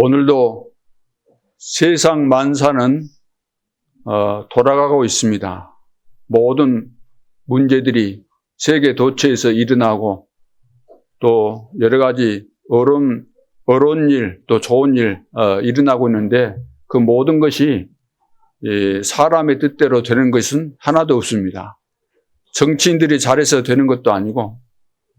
오늘도 세상 만사는 돌아가고 있습니다. 모든 문제들이 세계 도처에서 일어나고 또 여러 가지 어려운 일, 또 좋은 일 일어나고 있는데 그 모든 것이 사람의 뜻대로 되는 것은 하나도 없습니다. 정치인들이 잘해서 되는 것도 아니고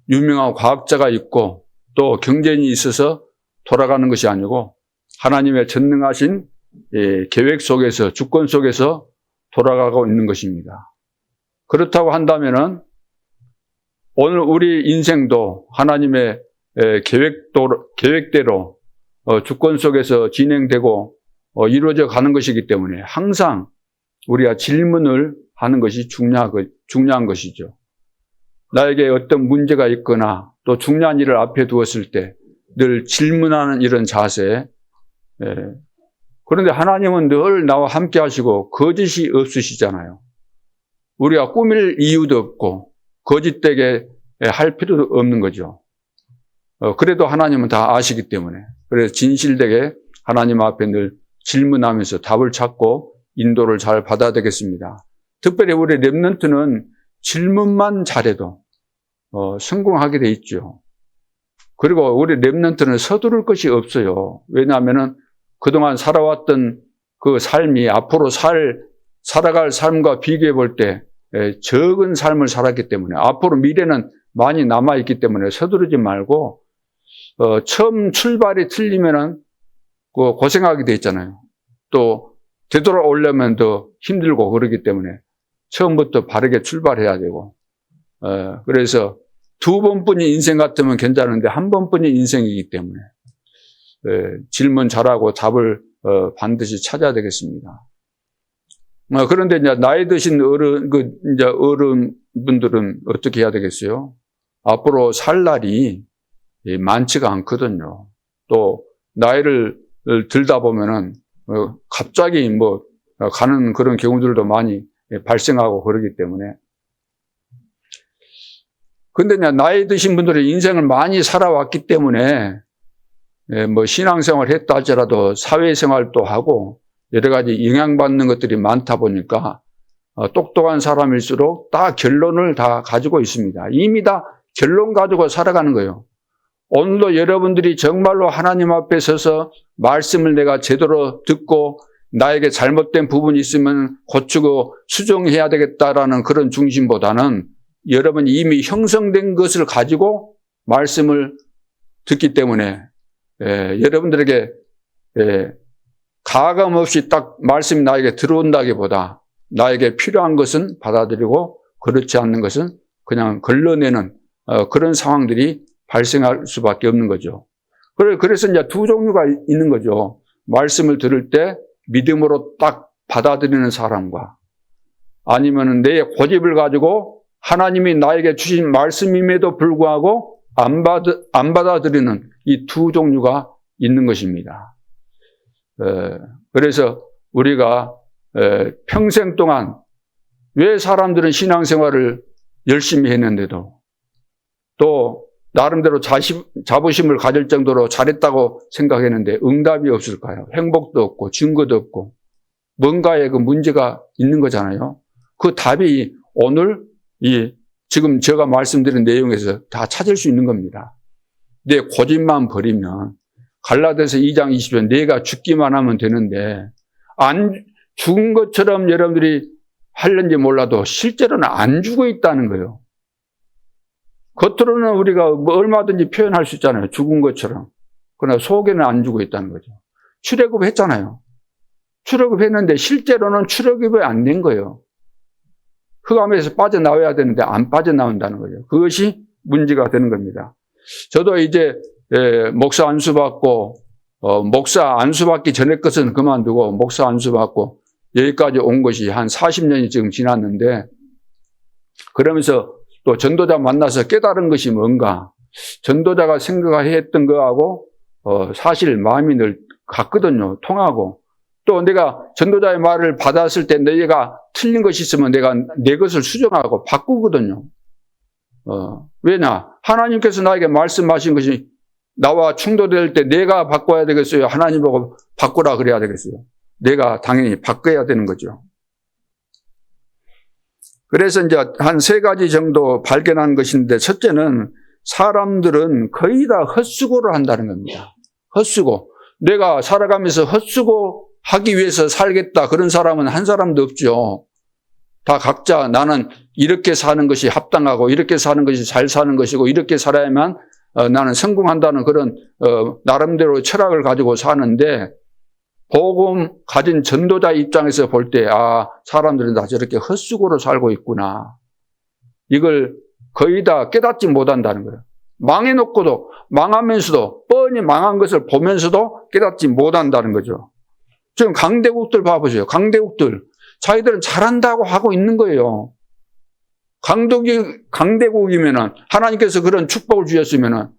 유명한 과학자가 있고 또 경제인이 있어서 돌아가는 것이 아니고 하나님의 전능하신 계획 속에서 주권 속에서 돌아가고 있는 것입니다. 그렇다고 한다면은 오늘 우리 인생도 하나님의 계획대로 주권 속에서 진행되고 이루어져 가는 것이기 때문에 항상 우리가 질문을 하는 것이 중요한 것이죠. 나에게 어떤 문제가 있거나 또 중요한 일을 앞에 두었을 때 늘 질문하는 이런 자세. 그런데 하나님은 늘 나와 함께 하시고 거짓이 없으시잖아요. 우리가 꾸밀 이유도 없고 거짓되게 할 필요도 없는 거죠. 그래도 하나님은 다 아시기 때문에 그래서 진실되게 하나님 앞에 늘 질문하면서 답을 찾고 인도를 잘 받아야 되겠습니다. 특별히 우리 렘넌트는 질문만 잘해도 성공하게 돼 있죠. 그리고 우리 렘넌트는 서두를 것이 없어요. 왜냐하면은 그동안 살아왔던 그 삶이 앞으로 살아갈 삶과 비교해 볼 때 적은 삶을 살았기 때문에 앞으로 미래는 많이 남아있기 때문에 서두르지 말고 처음 출발이 틀리면은 고생하게 돼 있잖아요. 또 되돌아오려면 더 힘들고 그러기 때문에 처음부터 바르게 출발해야 되고 그래서 두 번뿐이 인생 같으면 괜찮은데 한 번뿐이 인생이기 때문에 질문 잘하고 답을 반드시 찾아야 되겠습니다. 그런데 이제 나이 드신 어른분들은 어떻게 해야 되겠어요? 앞으로 살 날이 많지가 않거든요. 또 나이를 들다 보면은 갑자기 가는 그런 경우들도 많이 발생하고 그러기 때문에. 근데 나이 드신 분들이 인생을 많이 살아왔기 때문에 신앙생활을 했다 할지라도 사회생활도 하고 여러 가지 영향받는 것들이 많다 보니까 똑똑한 사람일수록 다 결론을 다 가지고 있습니다. 이미 다 결론 가지고 살아가는 거예요. 오늘도 여러분들이 정말로 하나님 앞에 서서 말씀을 내가 제대로 듣고 나에게 잘못된 부분이 있으면 고치고 수정해야 되겠다라는 그런 중심보다는 여러분이 이미 형성된 것을 가지고 말씀을 듣기 때문에 여러분들에게 가감 없이 딱 말씀이 나에게 들어온다기보다 나에게 필요한 것은 받아들이고 그렇지 않는 것은 그냥 걸러내는 그런 상황들이 발생할 수밖에 없는 거죠. 그래서 이제 두 종류가 있는 거죠. 말씀을 들을 때 믿음으로 딱 받아들이는 사람과 아니면 내 고집을 가지고 하나님이 나에게 주신 말씀임에도 불구하고 안 받아들이는 이 두 종류가 있는 것입니다. 그래서 우리가 평생 동안 왜 사람들은 신앙생활을 열심히 했는데도 또 나름대로 자부심을 가질 정도로 잘했다고 생각했는데 응답이 없을까요? 행복도 없고 증거도 없고 뭔가에 그 문제가 있는 거잖아요. 그 답이 오늘 지금 제가 말씀드린 내용에서 다 찾을 수 있는 겁니다. 내 고집만 버리면 갈라디아서 2장 20절 내가 죽기만 하면 되는데 안 죽은 것처럼 여러분들이 하는지 몰라도 실제로는 안 죽어 있다는 거예요. 겉으로는 우리가 얼마든지 표현할 수 있잖아요. 죽은 것처럼. 그러나 속에는 안 죽어 있다는 거죠. 출애굽 했잖아요. 출애굽 했는데 실제로는 출애굽이 안 된 거예요. 흑암에서 빠져나와야 되는데 안 빠져나온다는 거죠. 그것이 문제가 되는 겁니다. 저도 이제 목사 안수 받고 목사 안수 받기 전에 것은 그만두고 목사 안수 받고 여기까지 온 것이 한 40년이 지금 지났는데 그러면서 또 전도자 만나서 깨달은 것이 뭔가 전도자가 생각했던 거하고 사실 마음이 늘 같거든요. 통하고 또 내가 전도자의 말을 받았을 때 내가 틀린 것이 있으면 내가 내 것을 수정하고 바꾸거든요. 왜냐? 하나님께서 나에게 말씀하신 것이 나와 충돌될 때 내가 바꿔야 되겠어요? 하나님 보고 바꾸라 그래야 되겠어요? 내가 당연히 바꿔야 되는 거죠. 그래서 이제 한 3가지 정도 발견한 것인데, 첫째는 사람들은 거의 다 헛수고를 한다는 겁니다. 헛수고. 내가 살아가면서 헛수고 하기 위해서 살겠다, 그런 사람은 한 사람도 없죠. 다 각자 나는 이렇게 사는 것이 합당하고 이렇게 사는 것이 잘 사는 것이고 이렇게 살아야만 나는 성공한다는 그런 나름대로 철학을 가지고 사는데, 복음 가진 전도자 입장에서 볼 때 사람들은 다 저렇게 헛수고로 살고 있구나. 이걸 거의 다 깨닫지 못한다는 거예요. 망해놓고도, 망하면서도, 뻔히 망한 것을 보면서도 깨닫지 못한다는 거죠. 지금 강대국들 봐보세요. 강대국들. 자기들은 잘한다고 하고 있는 거예요. 강대국이면은, 하나님께서 그런 축복을 주셨으면은,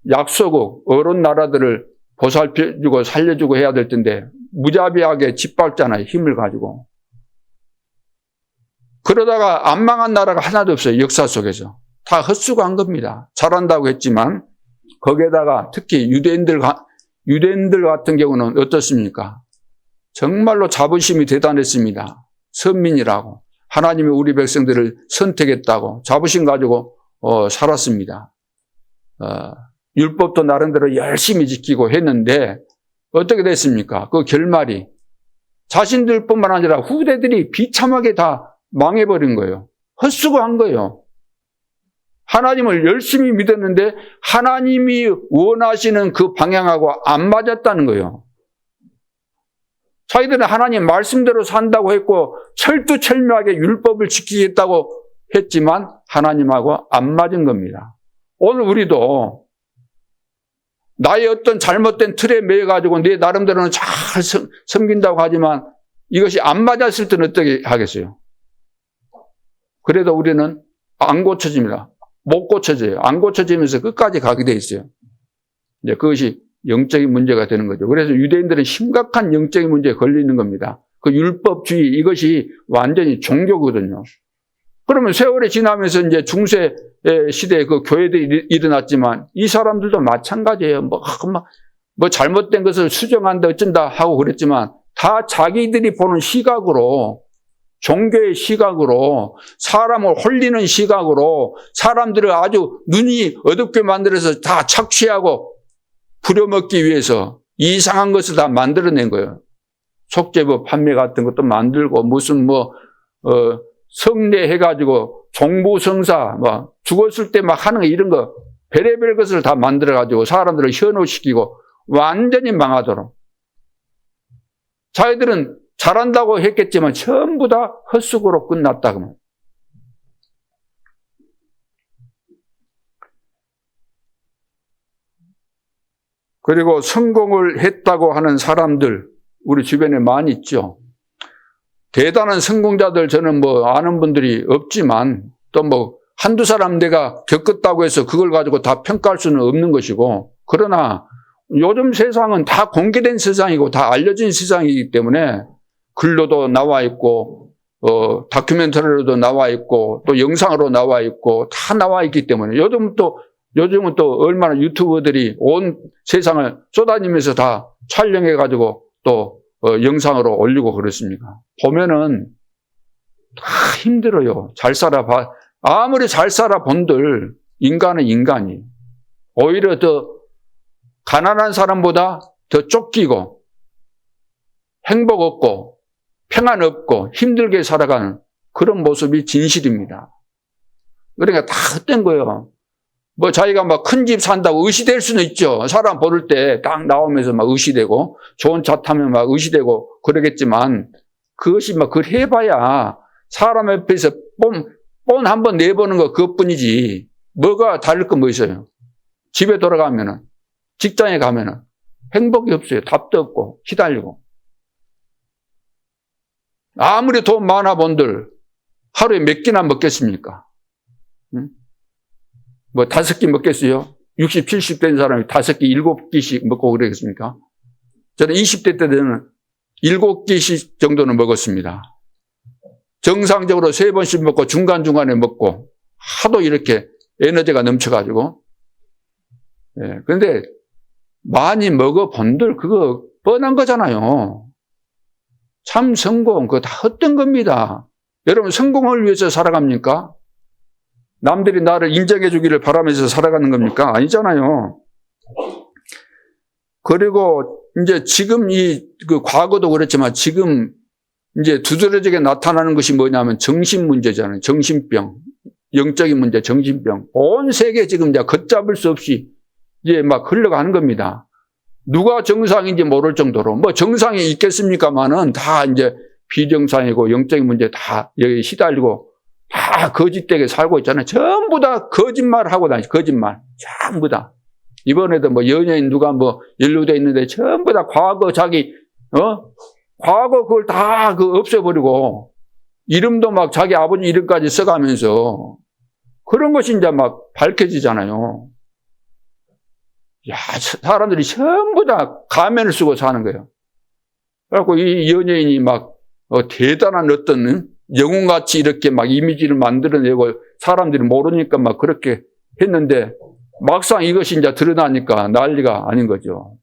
약소국, 어른 나라들을 보살펴주고 살려주고 해야 될 텐데, 무자비하게 짓밟잖아요. 힘을 가지고. 그러다가 안 망한 나라가 하나도 없어요. 역사 속에서. 다 헛수고한 겁니다. 잘한다고 했지만, 거기에다가 특히 유대인들 같은 경우는 어떻습니까? 정말로 자부심이 대단했습니다. 선민이라고. 하나님이 우리 백성들을 선택했다고 자부심 가지고 살았습니다. 율법도 나름대로 열심히 지키고 했는데 어떻게 됐습니까? 그 결말이 자신들뿐만 아니라 후대들이 비참하게 다 망해버린 거예요. 헛수고한 거예요. 하나님을 열심히 믿었는데 하나님이 원하시는 그 방향하고 안 맞았다는 거예요. 자기들은 하나님 말씀대로 산다고 했고 철두철미하게 율법을 지키겠다고 했지만 하나님하고 안 맞은 겁니다. 오늘 우리도 나의 어떤 잘못된 틀에 매여가지고 내 나름대로는 잘 섬긴다고 하지만 이것이 안 맞았을 때는 어떻게 하겠어요? 그래도 우리는 안 고쳐집니다. 못 고쳐져요. 안 고쳐지면서 끝까지 가게 돼 있어요. 이제 그것이 영적인 문제가 되는 거죠. 그래서 유대인들은 심각한 영적인 문제에 걸리는 겁니다. 그 율법주의, 이것이 완전히 종교거든요. 그러면 세월이 지나면서 이제 중세 시대에 그 교회들이 일어났지만 이 사람들도 마찬가지예요. 뭐 잘못된 것을 수정한다 어쩐다 하고 그랬지만 다 자기들이 보는 시각으로, 종교의 시각으로, 사람을 홀리는 시각으로 사람들을 아주 눈이 어둡게 만들어서 다 착취하고 부려먹기 위해서 이상한 것을 다 만들어낸 거예요. 속죄법 판매 같은 것도 만들고 무슨 성례해가지고 종부성사 죽었을 때 막 하는 거 이런 거 별의별 것을 다 만들어가지고 사람들을 현혹시키고 완전히 망하도록. 자기들은 잘한다고 했겠지만 전부 다 헛수고로 끝났다. 그러면. 그리고 성공을 했다고 하는 사람들 우리 주변에 많이 있죠. 대단한 성공자들 저는 아는 분들이 없지만 또 한두 사람 내가 겪었다고 해서 그걸 가지고 다 평가할 수는 없는 것이고, 그러나 요즘 세상은 다 공개된 세상이고 다 알려진 세상이기 때문에 글로도 나와 있고 다큐멘터리로도 나와 있고 또 영상으로 나와 있고 다 나와 있기 때문에 요즘은 또 얼마나 유튜버들이 온 세상을 쏟아내면서 다 촬영해가지고 또 영상으로 올리고 그렇습니까? 보면은 다 힘들어요. 잘 살아봐. 아무리 잘 살아본들 인간은 인간이 오히려 더 가난한 사람보다 더 쫓기고 행복 없고 평안 없고 힘들게 살아가는 그런 모습이 진실입니다. 그러니까 다 헛된 거예요. 자기가 큰 집 산다고 의시될 수는 있죠. 사람 보를 때 딱 나오면서 의시되고, 좋은 차 타면 의시되고 그러겠지만, 그것이 그걸 해봐야 사람 옆에서 뻔 한번 내보는 거 그것뿐이지, 뭐가 다를 거 뭐 있어요? 집에 돌아가면은, 직장에 가면은, 행복이 없어요. 답도 없고, 시달리고. 아무리 돈 많아 본들, 하루에 몇 끼나 먹겠습니까? 응? 5끼 먹겠어요? 60, 70 된 사람이 5끼, 7끼씩 먹고 그러겠습니까? 저는 20대 때는 7끼씩 정도는 먹었습니다. 정상적으로 3번씩 먹고 중간중간에 먹고 하도 이렇게 에너지가 넘쳐가지고. 그런데 많이 먹어본들 그거 뻔한 거잖아요. 참 성공 그거 다 헛된 겁니다. 여러분 성공을 위해서 살아갑니까? 남들이 나를 인정해 주기를 바라면서 살아가는 겁니까? 아니잖아요. 그리고 이제 지금 그 과거도 그랬지만 지금 이제 두드러지게 나타나는 것이 뭐냐면 정신 문제잖아요. 정신병, 영적인 문제, 정신병. 온 세계 지금 이제 걷잡을 수 없이 이제 막 흘러가는 겁니다. 누가 정상인지 모를 정도로 뭐 정상이 있겠습니까만은 다 이제 비정상이고 영적인 문제 다 여기 시달리고 다 거짓되게 살고 있잖아요. 전부 다 거짓말하고 다니죠. 거짓말. 전부 다. 이번에도 뭐 연예인 누가 뭐 연루돼 있는데 전부 다 과거 자기 과거 그걸 다 없애버리고 이름도 막 자기 아버지 이름까지 써가면서 그런 것이 이제 막 밝혀지잖아요. 야, 사람들이 전부 다 가면을 쓰고 사는 거예요. 그래갖고 이 연예인이 막 대단한 어떤 영웅같이 이렇게 막 이미지를 만들어내고 사람들이 모르니까 막 그렇게 했는데 막상 이것이 이제 드러나니까 난리가 아닌 거죠.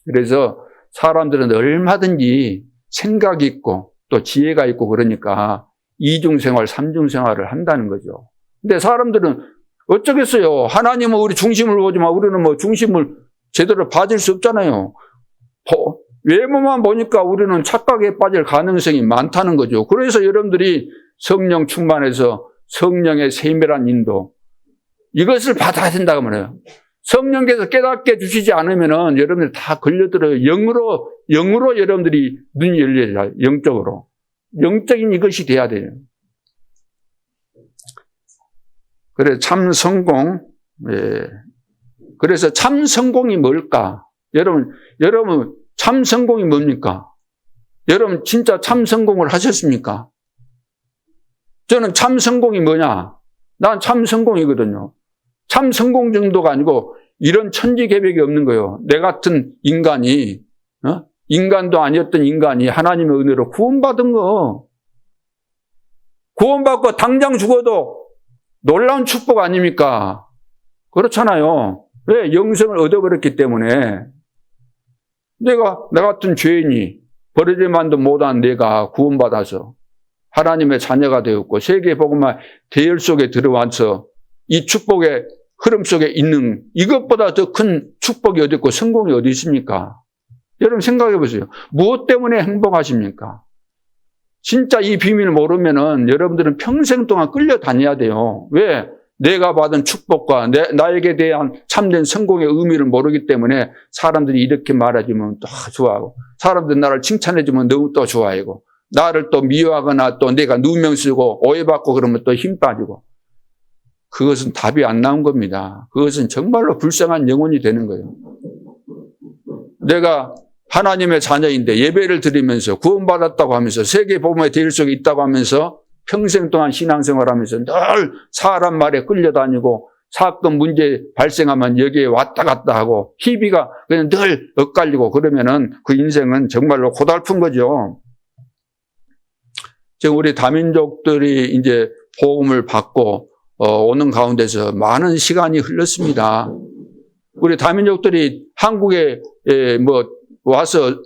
그래서 사람들은 얼마든지 생각이 있고 또 지혜가 있고 그러니까 이중생활, 삼중생활을 한다는 거죠. 근데 사람들은 어쩌겠어요. 하나님은 우리 중심을 보지만 우리는 뭐 중심을 제대로 봐줄 수 없잖아요. 외모만 보니까 우리는 착각에 빠질 가능성이 많다는 거죠. 그래서 여러분들이 성령 충만해서 성령의 세밀한 인도 이것을 받아야 된다고 말해요. 성령께서 깨닫게 주시지 않으면은 여러분들 다 걸려들어요. 영으로 여러분들이 눈이 열려요. 영적으로. 영적인 이것이 돼야 돼요. 그래, 참 성공. 예. 그래서 참 성공이 뭘까? 여러분, 참 성공이 뭡니까? 여러분, 진짜 참 성공을 하셨습니까? 저는 참 성공이 뭐냐? 난 참 성공이거든요. 참 성공 정도가 아니고 이런 천지개벽이 없는 거예요. 내 같은 인간이, 인간도 아니었던 인간이 하나님의 은혜로 구원받은 거. 구원받고 당장 죽어도 놀라운 축복 아닙니까? 그렇잖아요. 왜? 영생을 얻어버렸기 때문에. 나 같은 죄인이 버려질만도 못한 내가 구원받아서 하나님의 자녀가 되었고 세계 복음화 대열 속에 들어와서 이 축복의 흐름 속에 있는 이것보다 더 큰 축복이 어디 있고 성공이 어디 있습니까? 여러분 생각해 보세요. 무엇 때문에 행복하십니까? 진짜 이 비밀을 모르면은 여러분들은 평생 동안 끌려다녀야 돼요. 왜? 내가 받은 축복과 나에게 대한 참된 성공의 의미를 모르기 때문에 사람들이 이렇게 말해주면 또 좋아하고 사람들이 나를 칭찬해주면 너무 또 좋아하고 나를 또 미워하거나 또 내가 누명 쓰고 오해받고 그러면 또 힘 빠지고 그것은 답이 안 나온 겁니다. 그것은 정말로 불쌍한 영혼이 되는 거예요. 내가 하나님의 자녀인데 예배를 드리면서 구원받았다고 하면서 세계 복음의 대열 속에 있다고 하면서 평생 동안 신앙생활하면서 늘 사람 말에 끌려다니고 사건 문제 발생하면 여기에 왔다 갔다 하고 희비가 그냥 늘 엇갈리고 그러면은 그 인생은 정말로 고달픈 거죠. 지금 우리 다민족들이 이제 복음을 받고 오는 가운데서 많은 시간이 흘렀습니다. 우리 다민족들이 한국에 와서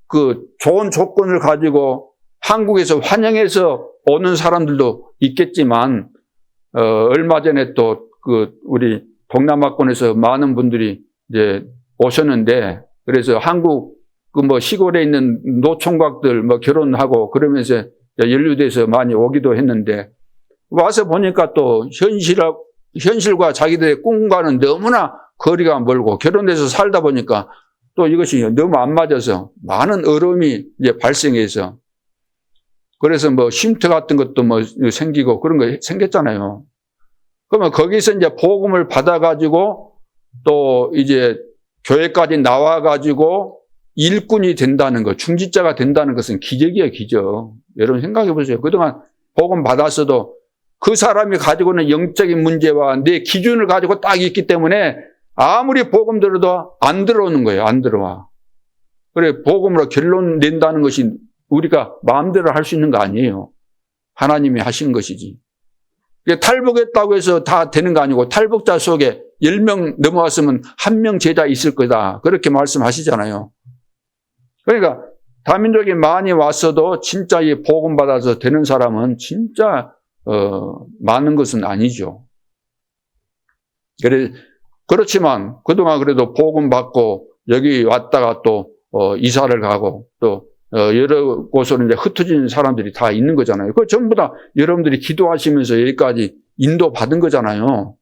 그 좋은 조건을 가지고 한국에서 환영해서 오는 사람들도 있겠지만 얼마 전에 또 우리 동남아권에서 많은 분들이 이제 오셨는데 그래서 한국 시골에 있는 노총각들 결혼하고 그러면서 연루돼서 많이 오기도 했는데 와서 보니까 또 현실과 자기들의 꿈과는 너무나 거리가 멀고 결혼해서 살다 보니까 또 이것이 너무 안 맞아서 많은 어려움이 이제 발생해서 그래서 쉼터 같은 것도 생기고 그런 거 생겼잖아요. 그러면 거기서 이제 복음을 받아가지고 또 이제 교회까지 나와가지고 일꾼이 된다는 것, 중지자가 된다는 것은 기적이에요, 기적. 여러분 생각해 보세요. 그동안 복음 받았어도 그 사람이 가지고 있는 영적인 문제와 내 기준을 가지고 딱 있기 때문에 아무리 복음 들어도 안 들어오는 거예요. 안 들어와. 그래, 복음으로 결론 낸다는 것이 우리가 마음대로 할 수 있는 거 아니에요. 하나님이 하신 것이지. 탈북했다고 해서 다 되는 거 아니고 탈북자 속에 10명 넘어왔으면 1명 제자 있을 거다. 그렇게 말씀하시잖아요. 그러니까 다민족이 많이 왔어도 진짜 이 복음 받아서 되는 사람은 진짜 많은 것은 아니죠. 그렇지만 그동안 그래도 복음 받고 여기 왔다가 또 이사를 가고 또 여러 곳으로 이제 흩어진 사람들이 다 있는 거잖아요. 그 전부 다 여러분들이 기도하시면서 여기까지 인도 받은 거잖아요.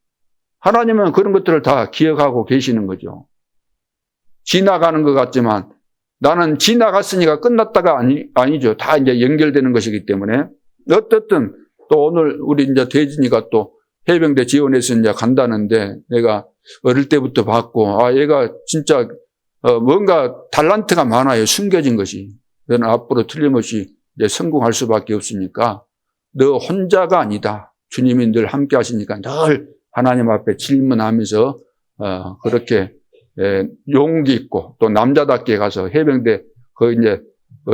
하나님은 그런 것들을 다 기억하고 계시는 거죠. 지나가는 것 같지만 나는 지나갔으니까 끝났다가 아니죠. 다 이제 연결되는 것이기 때문에. 어떻든 또 오늘 우리 이제 대진이가 또 해병대 지원해서 이제 간다는데 내가 어릴 때부터 봤고, 얘가 진짜 뭔가 달란트가 많아요. 숨겨진 것이. 너는 앞으로 틀림없이 이제 성공할 수밖에 없으니까 너 혼자가 아니다. 주님이 늘 함께 하시니까 늘 하나님 앞에 질문하면서 그렇게 용기 있고 또 남자답게 가서 해병대 이제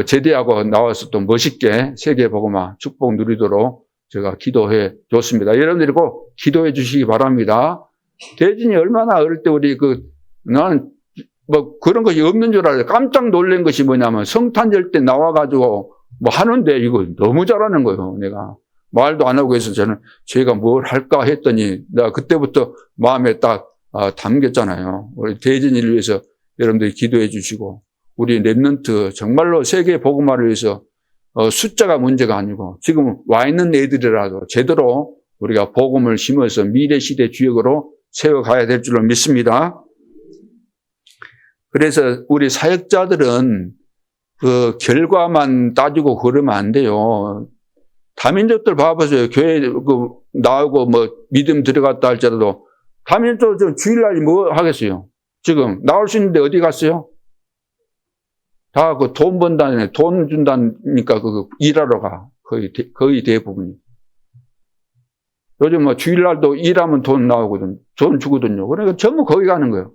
제대하고 나와서 또 멋있게 세계복음화 축복 누리도록 제가 기도해 줬습니다. 여러분들이 꼭 기도해 주시기 바랍니다. 대진이 얼마나 어릴 때 나는 뭐 그런 것이 없는 줄 알아요. 깜짝 놀란 것이 뭐냐면 성탄절 때 나와가지고 뭐 하는데 이거 너무 잘하는 거예요. 내가 말도 안 하고 해서 저는 제가 뭘 할까 했더니 내가 그때부터 마음에 딱 담겼잖아요. 우리 대진이를 위해서 여러분들이 기도해 주시고 우리 랩런트 정말로 세계 복음화를 위해서 숫자가 문제가 아니고 지금 와 있는 애들이라도 제대로 우리가 복음을 심어서 미래 시대 주역으로 세워가야 될 줄로 믿습니다. 그래서 우리 사역자들은 그 결과만 따지고 그러면 안 돼요. 다민족들 봐보세요. 교회 나오고 뭐 믿음 들어갔다 할지라도 다민족 주일날 뭐 하겠어요? 지금 나올 수 있는데 어디 갔어요? 다 그 돈 번다네. 돈 준다니까 일하러 가. 거의 대부분이. 요즘 뭐 주일날도 일하면 돈 나오거든. 돈 주거든요. 그러니까 전부 거기 가는 거예요.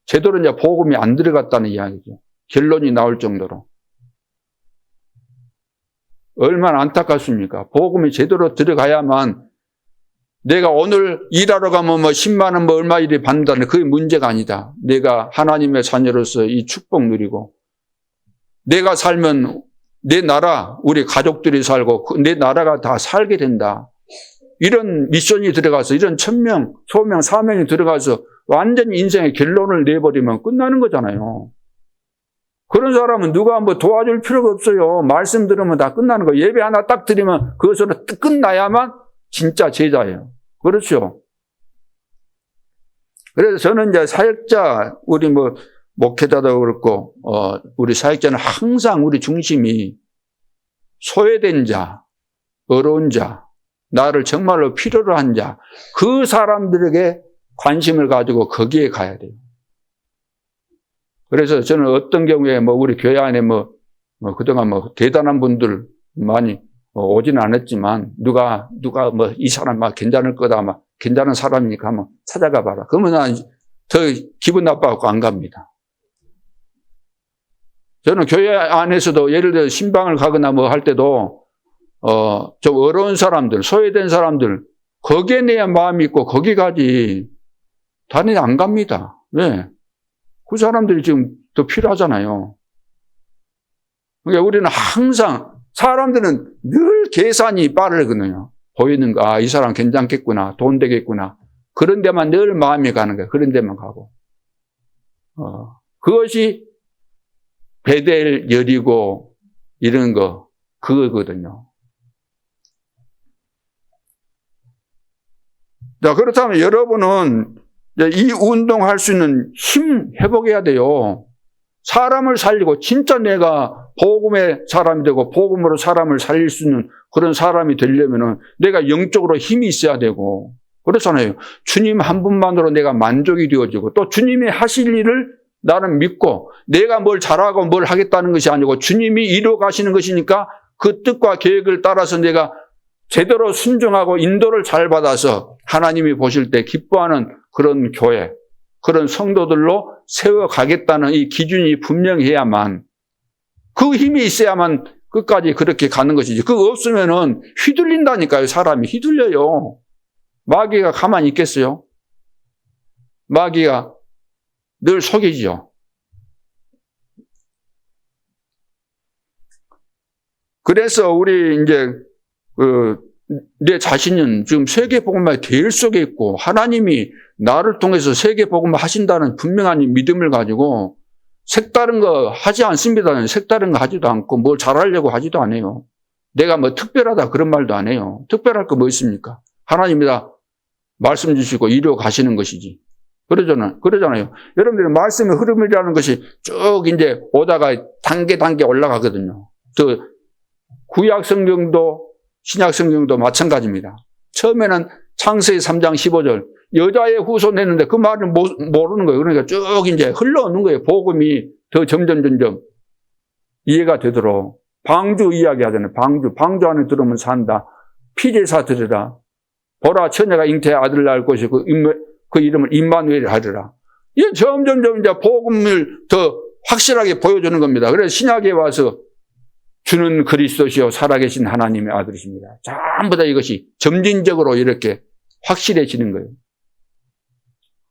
제대로 이제 복음이 안 들어갔다는 이야기죠. 결론이 나올 정도로. 얼마나 안타깝습니까? 복음이 제대로 들어가야만 내가 오늘 일하러 가면 뭐 10만 원 뭐 얼마 일이 받는다는 그게 문제가 아니다. 내가 하나님의 자녀로서 이 축복 누리고 내가 살면 내 나라, 우리 가족들이 살고 내 나라가 다 살게 된다. 이런 미션이 들어가서 이런 천명, 소명, 사명이 들어가서 완전히 인생의 결론을 내버리면 끝나는 거잖아요. 그런 사람은 누가 뭐 도와줄 필요가 없어요. 말씀 들으면 다 끝나는 거예요. 예배 하나 딱 드리면 그것으로 끝나야만 진짜 제자예요. 그렇죠? 그래서 저는 이제 사역자, 우리 목회자도 그렇고, 우리 사역자는 항상 우리 중심이 소외된 자, 어려운 자, 나를 정말로 필요로 한 자, 그 사람들에게 관심을 가지고 거기에 가야 돼요. 그래서 저는 어떤 경우에 우리 교회 안에 그동안 대단한 분들 많이 오지는 않았지만 누가 이 사람 괜찮을 거다, 괜찮은 사람이니까 한번 찾아가 봐라. 그러면 난 더 기분 나빠갖고 안 갑니다. 저는 교회 안에서도 예를 들어 신방을 가거나 할 때도 좀 어려운 사람들, 소외된 사람들 거기에 내야 마음이 있고 거기 가지 다른 데 안 갑니다. 왜? 그 사람들이 지금 더 필요하잖아요. 그러니까 우리는 항상 사람들은 늘 계산이 빠르거든요. 보이는 거, 이 사람 괜찮겠구나, 돈 되겠구나. 그런 데만 늘 마음이 가는 거예요. 그런 데만 가고. 그것이 베델, 여리고 이런 거 그거거든요. 자, 그렇다면 여러분은 이 운동할 수 있는 힘 회복해야 돼요. 사람을 살리고 진짜 내가 복음의 사람이 되고 복음으로 사람을 살릴 수 있는 그런 사람이 되려면은 내가 영적으로 힘이 있어야 되고 그렇잖아요. 주님 한 분만으로 내가 만족이 되어지고 또 주님이 하실 일을 나는 믿고 내가 뭘 잘하고 뭘 하겠다는 것이 아니고 주님이 이루어 가시는 것이니까 그 뜻과 계획을 따라서 내가 제대로 순종하고 인도를 잘 받아서 하나님이 보실 때 기뻐하는 그런 교회, 그런 성도들로 세워가겠다는 이 기준이 분명해야만 그 힘이 있어야만 끝까지 그렇게 가는 것이지. 그거 없으면은 휘둘린다니까요. 사람이 휘둘려요. 마귀가 가만히 있겠어요? 마귀가 늘 속이죠. 그래서 우리 이제 내 자신은 지금 세계복음화의 대열 속에 있고 하나님이 나를 통해서 세계복음화 하신다는 분명한 믿음을 가지고 색다른 거 하지 않습니다. 색다른 거 하지도 않고 뭘 잘하려고 하지도 않아요. 내가 뭐 특별하다 그런 말도 안 해요. 특별할 거 뭐 있습니까? 하나님이 다 말씀 주시고 이루어 가시는 것이지. 그러잖아요. 여러분들은 말씀의 흐름이라는 것이 쭉 이제 오다가 단계 올라가거든요. 구약 성경도 신약 성경도 마찬가지입니다. 처음에는 창세기 3장 15절 여자의 후손 했는데 그 말을 모르는 거예요. 그러니까 쭉 이제 흘러오는 거예요. 복음이 더 점점 이해가 되도록. 방주 이야기 하잖아요. 방주 안에 들어오면 산다. 피제사 들으라. 보라 처녀가 잉태의 아들 낳을 것이고 그 이름을 임마누엘 하리라. 이게 점점 이제 복음을 더 확실하게 보여주는 겁니다. 그래서 신약에 와서 주는 그리스도시요 살아계신 하나님의 아들이십니다. 전부 다 이것이 점진적으로 이렇게 확실해지는 거예요.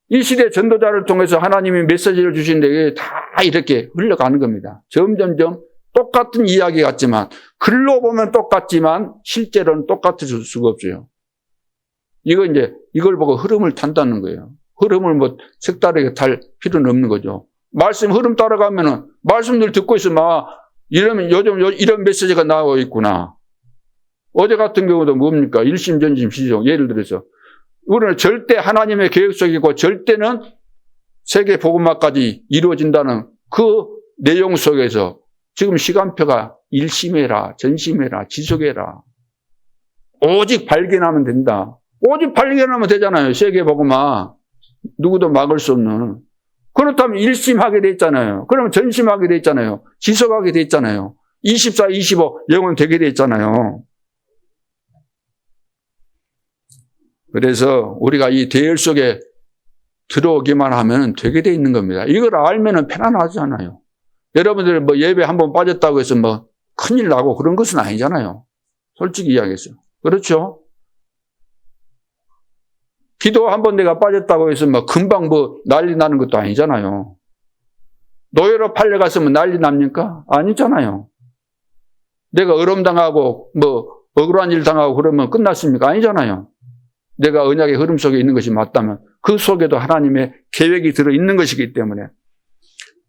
이 시대 전도자를 통해서 하나님이 메시지를 주시는데 다 이렇게 흘러가는 겁니다. 점점점 똑같은 이야기 같지만 글로 보면 똑같지만 실제로는 똑같을 수가 없어요. 이걸 보고 흐름을 탄다는 거예요. 흐름을 뭐 색다르게 탈 필요는 없는 거죠. 말씀 흐름 따라가면은 말씀들 듣고 있으면 요즘 이런 메시지가 나오고 있구나. 어제 같은 경우도 뭡니까? 일심전심 시종. 예를 들어서 우리는 절대 하나님의 계획 속이고 절대는 세계 복음화까지 이루어진다는 그 내용 속에서 지금 시간표가 일심해라, 전심해라, 지속해라. 오직 발견하면 된다. 오직 발견하면 되잖아요. 세계 복음화. 누구도 막을 수 없는. 그렇다면 일심하게 돼 있잖아요. 그러면 전심하게 돼 있잖아요. 지속하게 돼 있잖아요. 24, 25 영원 되게 돼 있잖아요. 그래서 우리가 이 대열 속에 들어오기만 하면 되게 돼 있는 겁니다. 이걸 알면은 편안하잖아요. 여러분들 뭐 예배 한번 빠졌다고 해서 뭐 큰일 나고 그런 것은 아니잖아요. 솔직히 이야기해서. 그렇죠? 기도 한번 내가 빠졌다고 해서 뭐 금방 뭐 난리 나는 것도 아니잖아요. 노예로 팔려갔으면 난리 납니까? 아니잖아요. 내가 어려움당하고 뭐 억울한 일 당하고 그러면 끝났습니까? 아니잖아요. 내가 언약의 흐름 속에 있는 것이 맞다면 그 속에도 하나님의 계획이 들어있는 것이기 때문에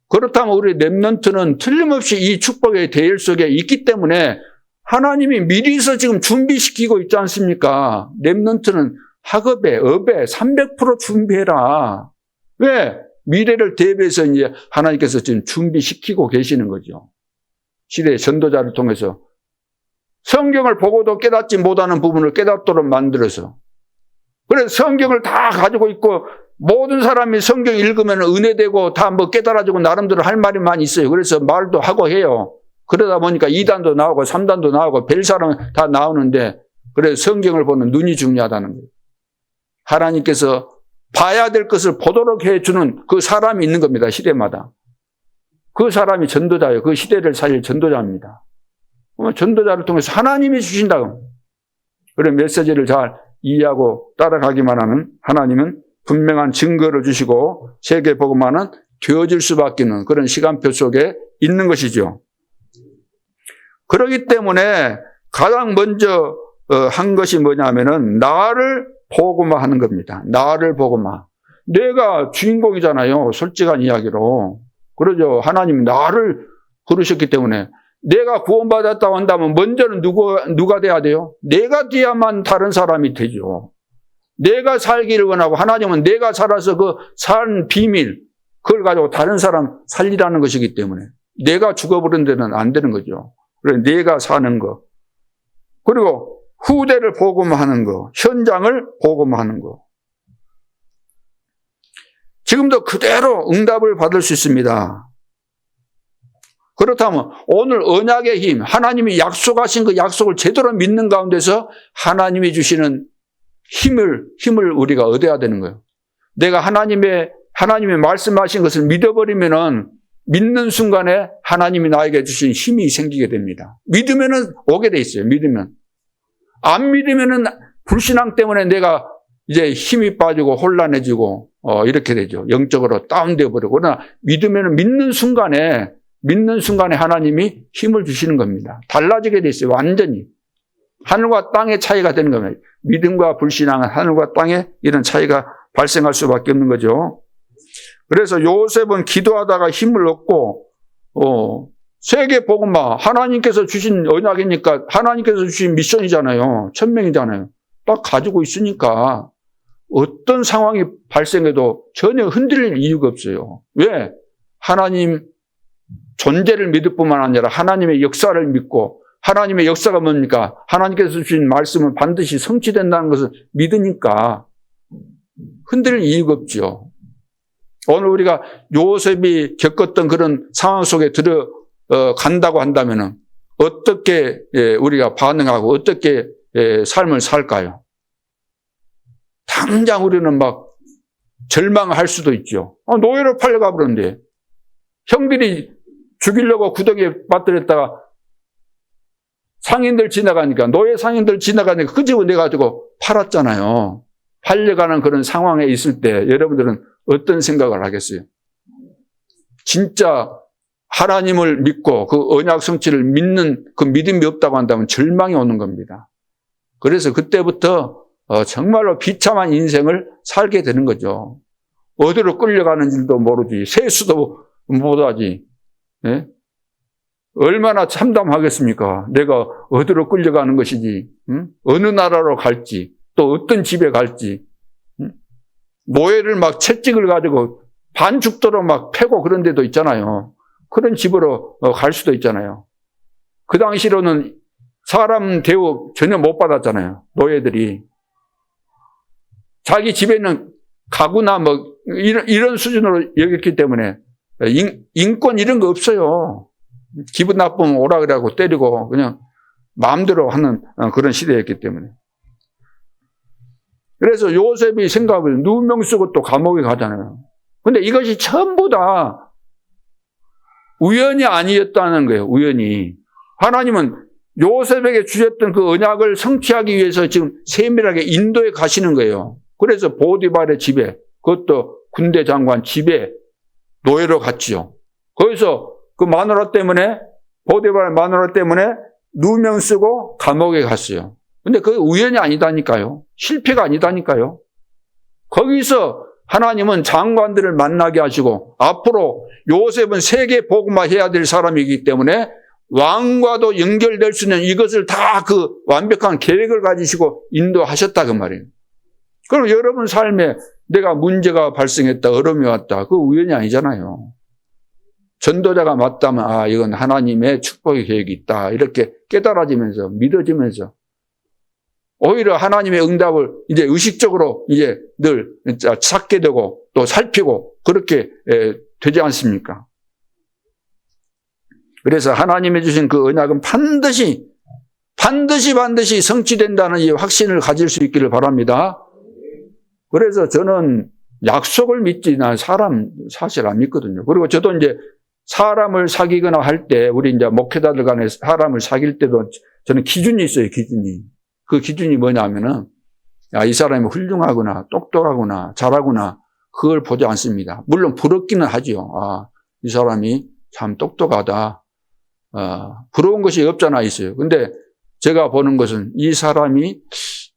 그렇다면 우리 렘넌트는 틀림없이 이 축복의 대열 속에 있기 때문에 하나님이 미리서 지금 준비시키고 있지 않습니까? 렘넌트는 학업에, 업에 300% 준비해라. 왜? 미래를 대비해서 이제 하나님께서 지금 준비시키고 계시는 거죠. 시대의 전도자를 통해서 성경을 보고도 깨닫지 못하는 부분을 깨닫도록 만들어서 그래서 성경을 다 가지고 있고 모든 사람이 성경 읽으면 은혜되고 다 뭐 깨달아지고 나름대로 할 말이 많이 있어요. 그래서 말도 하고 해요. 그러다 보니까 2단도 나오고 3단도 나오고 별 사람 다 나오는데 그래서 성경을 보는 눈이 중요하다는 거예요. 하나님께서 봐야 될 것을 보도록 해주는 그 사람이 있는 겁니다. 시대마다. 그 사람이 전도자예요. 그 시대를 살릴 전도자입니다. 전도자를 통해서 하나님이 주신다고. 그래 메시지를 잘 이해하고 따라가기만 하면 하나님은 분명한 증거를 주시고 세계 복음화는 되어질 수밖에 없는 그런 시간표 속에 있는 것이죠. 그렇기 때문에 가장 먼저 한 것이 뭐냐면은 나를 복음화하는 겁니다. 나를 복음화. 내가 주인공이잖아요. 솔직한 이야기로. 그러죠. 하나님이 나를 부르셨기 때문에 내가 구원받았다고 한다면 먼저는 누가 돼야 돼요? 내가 돼야만 다른 사람이 되죠. 내가 살기를 원하고 하나님은 내가 살아서 그 산 비밀 그걸 가지고 다른 사람 살리라는 것이기 때문에 내가 죽어버린 데는 안 되는 거죠. 그래서 내가 사는 거. 그리고 후대를 복음화하는 거. 현장을 복음화하는 거. 지금도 그대로 응답을 받을 수 있습니다. 그렇다면 오늘 언약의 힘, 하나님이 약속하신 그 약속을 제대로 믿는 가운데서 하나님이 주시는 힘을 우리가 얻어야 되는 거예요. 내가 하나님의 말씀하신 것을 믿어버리면은 믿는 순간에 하나님이 나에게 주신 힘이 생기게 됩니다. 믿으면은 오게 돼 있어요. 믿으면. 안 믿으면은 불신앙 때문에 내가 이제 힘이 빠지고 혼란해지고 이렇게 되죠. 영적으로 다운되어 버리고. 그러나 믿으면 믿는 순간에 하나님이 힘을 주시는 겁니다. 달라지게 돼 있어요. 완전히. 하늘과 땅의 차이가 되는 겁니다. 믿음과 불신앙은 하늘과 땅의 이런 차이가 발생할 수밖에 없는 거죠. 그래서 요셉은 기도하다가 힘을 얻고 세계 복음화 하나님께서 주신 언약이니까 하나님께서 주신 미션이잖아요. 천명이잖아요. 딱 가지고 있으니까 어떤 상황이 발생해도 전혀 흔들릴 이유가 없어요. 왜? 하나님 존재를 믿을 뿐만 아니라 하나님의 역사를 믿고, 하나님의 역사가 뭡니까? 하나님께서 주신 말씀은 반드시 성취된다는 것을 믿으니까 흔들릴 이유가 없죠. 오늘 우리가 요셉이 겪었던 그런 상황 속에 들어간다고 한다면 어떻게 우리가 반응하고 어떻게 삶을 살까요? 당장 우리는 막 절망할 수도 있죠. 노예로 팔려가 버렸는데 형들이 죽이려고 구덩이에 빠뜨렸다가 상인들 지나가니까, 노예 상인들 지나가니까 끄집어내가지고 팔았잖아요. 팔려가는 그런 상황에 있을 때 여러분들은 어떤 생각을 하겠어요? 진짜 하나님을 믿고 그 언약 성취를 믿는 그 믿음이 없다고 한다면 절망이 오는 겁니다. 그래서 그때부터 정말로 비참한 인생을 살게 되는 거죠. 어디로 끌려가는지도 모르지, 세수도 못하지. 예? 얼마나 참담하겠습니까? 내가 어디로 끌려가는 것이지, 어느 나라로 갈지, 또 어떤 집에 갈지, 노예를 막 채찍을 가지고 반죽도로 막 패고 그런 데도 있잖아요. 그런 집으로 갈 수도 있잖아요. 그 당시로는 사람 대우 전혀 못 받았잖아요. 노예들이. 자기 집에 있는 가구나 뭐 이런 수준으로 여겼기 때문에 인권 이런 거 없어요. 기분 나쁘면 오라 그래고 때리고 그냥 마음대로 하는 그런 시대였기 때문에. 그래서 요셉이 생각을 누명 쓰고 또 감옥에 가잖아요. 근데 이것이 전부 다 우연이 아니었다는 거예요. 우연이. 하나님은 요셉에게 주셨던 그 언약을 성취하기 위해서 지금 세밀하게 인도에 가시는 거예요. 그래서 보디발의 집에, 그것도 군대 장관 집에 노예로 갔지요. 거기서 그 마누라 때문에, 보디발 마누라 때문에 누명 쓰고 감옥에 갔어요. 근데 그게 우연이 아니다니까요. 실패가 아니다니까요. 거기서 하나님은 장관들을 만나게 하시고, 앞으로 요셉은 세계 복음화해야 될 사람이기 때문에 왕과도 연결될 수 있는 이것을 다 그 완벽한 계획을 가지시고 인도하셨다 그 말이에요. 그럼 여러분 삶에 내가 문제가 발생했다, 어려움이 왔다, 그 우연이 아니잖아요. 전도자가 맞다면 이건 하나님의 축복의 계획이 있다, 이렇게 깨달아지면서 믿어지면서 오히려 하나님의 응답을 이제 의식적으로 이제 늘 찾게 되고 또 살피고 그렇게 되지 않습니까? 그래서 하나님이 주신 그 언약은 반드시 성취된다는 이 확신을 가질 수 있기를 바랍니다. 그래서 저는 약속을 믿지, 난 사람 사실 안 믿거든요. 그리고 저도 이제 사람을 사귀거나 할 때, 우리 이제 목회자들 간에 사람을 사귈 때도 저는 기준이 있어요, 기준이. 그 기준이 뭐냐면은, 이 사람이 훌륭하구나, 똑똑하구나, 잘하구나, 그걸 보지 않습니다. 물론 부럽기는 하죠. 이 사람이 참 똑똑하다. 부러운 것이 없잖아 있어요. 근데 제가 보는 것은 이 사람이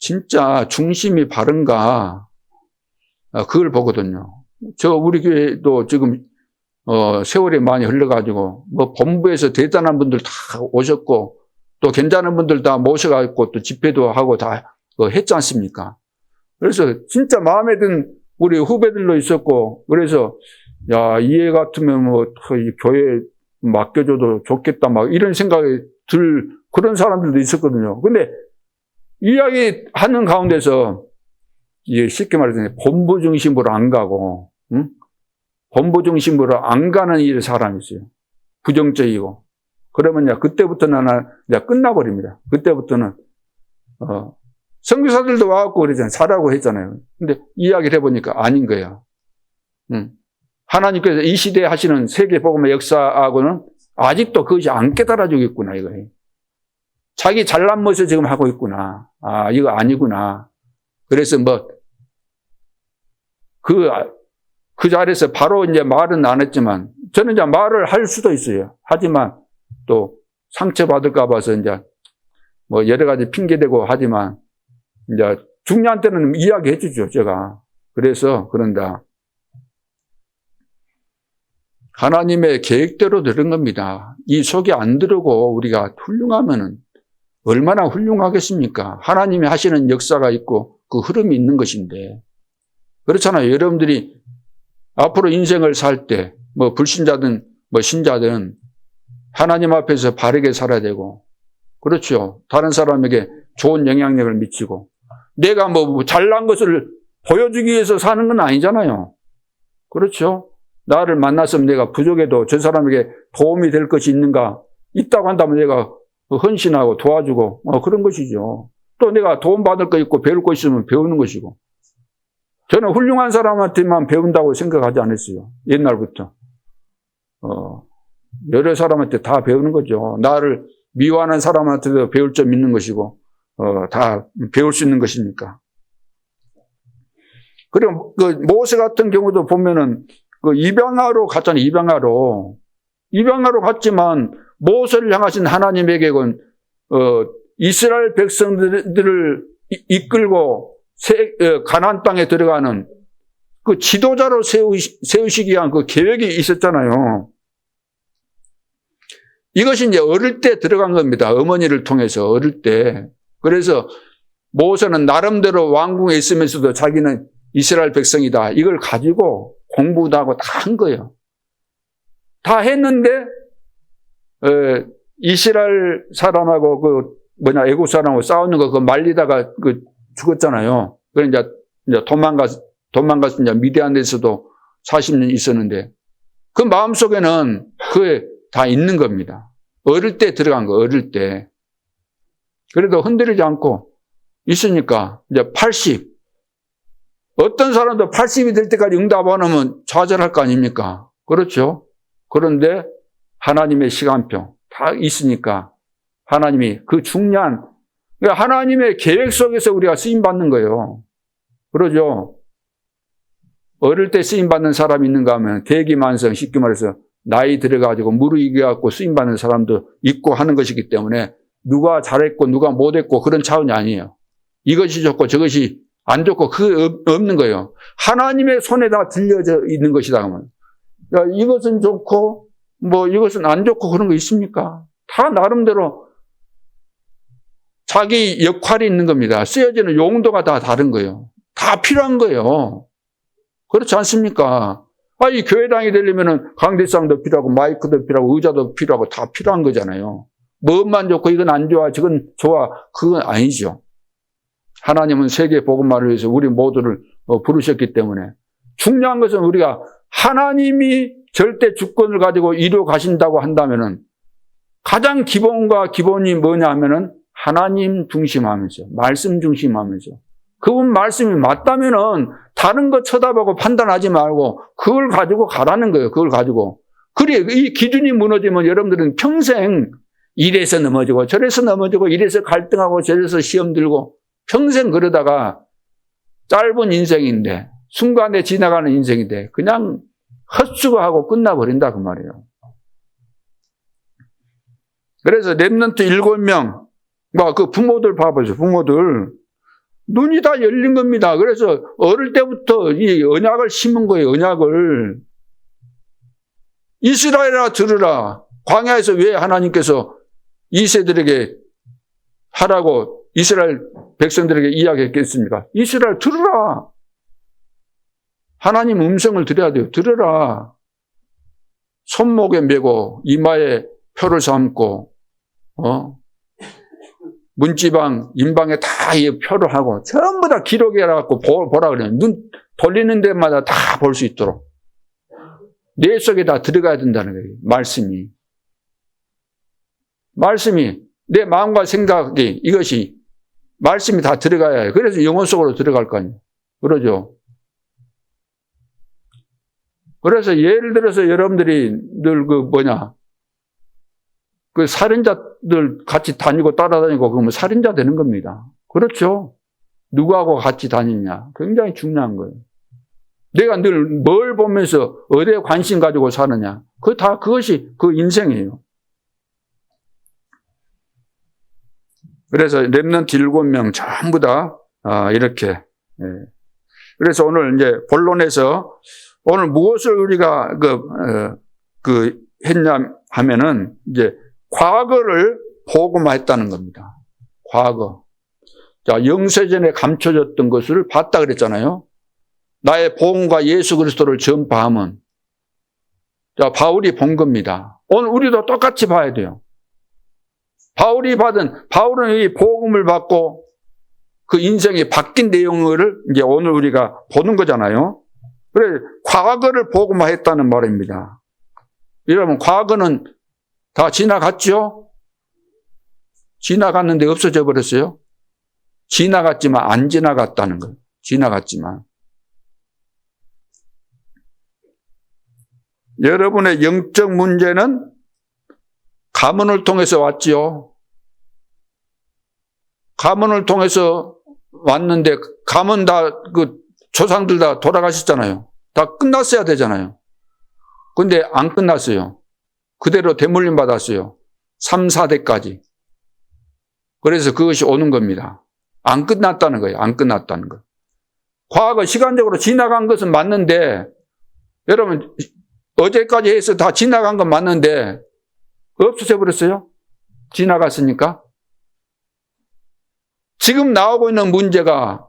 진짜 중심이 바른가, 그걸 보거든요. 우리 교회도 지금, 세월이 많이 흘러가지고, 뭐, 본부에서 대단한 분들 다 오셨고, 또 괜찮은 분들 다 모셔가지고 또 집회도 하고 다 했지 않습니까? 그래서 진짜 마음에 든 우리 후배들도 있었고, 그래서, 이 애 같으면 뭐, 이 교회 맡겨줘도 좋겠다, 막 이런 생각이 그런 사람들도 있었거든요. 근데 이야기 하는 가운데서, 쉽게 말해서 본부 중심으로 안 가고, 본부 중심으로 안 가는 일 사람이 있어요. 부정적이고. 그러면 그때부터 나는 끝나버립니다. 그때부터는, 선교사들도 와갖고 그러잖아요. 잘하고 했잖아요. 근데 이야기를 해보니까 아닌 거예요. 하나님께서 이 시대에 하시는 세계 복음의 역사하고는 아직도 그것이 안 깨달아지고 있구나, 이거예요. 자기 잘난 멋을 지금 하고 있구나. 이거 아니구나. 그래서 그 자리에서 바로 이제 말은 안 했지만, 저는 이제 말을 할 수도 있어요. 하지만 또 상처받을까 봐서 이제 뭐 여러 가지 핑계대고 하지만, 이제 중요한 때는 이야기해 주죠, 제가. 그래서 그런다. 하나님의 계획대로 되는 겁니다. 이 속에 안 들어오고 우리가 훌륭하면은 얼마나 훌륭하겠습니까? 하나님이 하시는 역사가 있고 그 흐름이 있는 것인데. 그렇잖아요. 여러분들이 앞으로 인생을 살 때, 뭐 불신자든 뭐 신자든 하나님 앞에서 바르게 살아야 되고, 그렇죠. 다른 사람에게 좋은 영향력을 미치고, 내가 뭐 잘난 것을 보여주기 위해서 사는 건 아니잖아요. 그렇죠. 나를 만났으면 내가 부족해도 저 사람에게 도움이 될 것이 있는가, 있다고 한다면 내가 헌신하고 도와주고, 그런 것이죠. 또 내가 도움받을 거 있고 배울 거 있으면 배우는 것이고. 저는 훌륭한 사람한테만 배운다고 생각하지 않았어요. 옛날부터. 여러 사람한테 다 배우는 거죠. 나를 미워하는 사람한테도 배울 점 있는 것이고, 다 배울 수 있는 것이니까. 그리고 그 모세 같은 경우도 보면은 그 입양하러 갔잖아요. 입양하러 갔지만 모세를 향하신 하나님에게는 이스라엘 백성들을 이끌고 가나안 땅에 들어가는 그 지도자로 세우시기 위한 그 계획이 있었잖아요. 이것이 이제 어릴 때 들어간 겁니다. 어머니를 통해서 어릴 때. 그래서 모세는 나름대로 왕궁에 있으면서도 자기는 이스라엘 백성이다. 이걸 가지고 공부도 하고 다 한 거예요. 다 했는데 이스라엘 사람하고 애국 사람하고 싸우는 거 말리다가 죽었잖아요. 그래 이제 도망가서 이제 미디안에서도 40년 있었는데 그 마음속에는 그게 다 있는 겁니다. 어릴 때 들어간 거, 어릴 때. 그래도 흔들리지 않고 있으니까 이제 80. 어떤 사람도 80이 될 때까지 응답 안 하면 좌절할 거 아닙니까? 그렇죠? 그런데 하나님의 시간표 다 있으니까 하나님이 그 중요한, 그러니까 하나님의 계획 속에서 우리가 쓰임받는 거예요. 그러죠? 어릴 때 쓰임받는 사람이 있는가 하면 대기만성, 쉽게 말해서 나이 들어가지고 무르익어갖고 쓰임받는 사람도 있고 하는 것이기 때문에 누가 잘했고 누가 못했고 그런 차원이 아니에요. 이것이 좋고 저것이 안 좋고 그게 없는 거예요. 하나님의 손에 다 들려져 있는 것이다 하면, 야, 이것은 좋고 뭐 이것은 안 좋고 그런 거 있습니까? 다 나름대로 자기 역할이 있는 겁니다. 쓰여지는 용도가 다 다른 거예요. 다 필요한 거예요. 그렇지 않습니까? 이 교회당이 되려면은 강대상도 필요하고 마이크도 필요하고 의자도 필요하고 다 필요한 거잖아요. 뭐만 좋고 이건 안 좋아, 저건 좋아, 그건 아니죠. 하나님은 세계 복음화를 위해서 우리 모두를 부르셨기 때문에 중요한 것은 우리가 하나님이 절대 주권을 가지고 이루어 가신다고 한다면은 가장 기본과 기본이 뭐냐 하면은 하나님 중심하면서, 말씀 중심하면서, 그분 말씀이 맞다면은 다른 거 쳐다보고 판단하지 말고 그걸 가지고 가라는 거예요. 그걸 가지고. 그래, 이 기준이 무너지면 여러분들은 평생 이래서 넘어지고 저래서 넘어지고 이래서 갈등하고 저래서 시험 들고 평생 그러다가 짧은 인생인데, 순간에 지나가는 인생인데 그냥 헛수고하고 끝나버린다 그 말이에요. 그래서 렘넌트 7명, 그 부모들 봐보세요. 부모들 눈이 다 열린 겁니다. 그래서 어릴 때부터 이 언약을 심은 거예요. 언약을. 이스라엘아 들으라. 광야에서 왜 하나님께서 이세들에게 하라고 이스라엘 백성들에게 이야기했겠습니까? 이스라엘 들으라. 하나님 음성을 들어야 돼요. 들으라. 손목에 메고 이마에 표를 삼고 문지방, 인방에 다 이 표를 하고 전부 다 기록해갖고 보라 그래요. 눈 돌리는 데마다 다 볼 수 있도록. 뇌 속에 다 들어가야 된다는 거예요. 말씀이 내 마음과 생각이 이것이 말씀이 다 들어가야 해요. 그래서 영혼 속으로 들어갈 거 아니에요. 그러죠. 그래서 예를 들어서 여러분들이 늘 그 살인자들 같이 다니고 따라다니고 그러면 살인자 되는 겁니다. 그렇죠. 누구하고 같이 다니냐. 굉장히 중요한 거예요. 내가 늘 뭘 보면서 어디에 관심 가지고 사느냐. 그것이 그 인생이에요. 그래서 렘넌트 7명 전부 다 이렇게. 그래서 오늘 이제 본론에서 오늘 무엇을 우리가 했냐 하면은 이제 과거를 복음화했다는 겁니다. 과거. 자, 영세전에 감춰졌던 것을 봤다 그랬잖아요. 나의 복음과 예수 그리스도를 전파하면. 자, 바울이 본 겁니다. 오늘 우리도 똑같이 봐야 돼요. 바울은 이 복음을 받고 그 인생이 바뀐 내용을 이제 오늘 우리가 보는 거잖아요. 그래, 과거를 복음화했다는 말입니다. 여러분, 과거는 다 지나갔죠? 지나갔는데 없어져 버렸어요? 지나갔지만 안 지나갔다는 거예요. 지나갔지만. 여러분의 영적 문제는 가문을 통해서 왔지요. 가문을 통해서 왔는데 가문 다 조상들 다 돌아가셨잖아요. 다 끝났어야 되잖아요. 근데 안 끝났어요. 그대로 대물림 받았어요. 3, 4대까지. 그래서 그것이 오는 겁니다. 안 끝났다는 거예요. 안 끝났다는 거. 과거 시간적으로 지나간 것은 맞는데 여러분 어제까지 해서 다 지나간 건 맞는데 없어져 버렸어요? 지나갔으니까. 지금 나오고 있는 문제가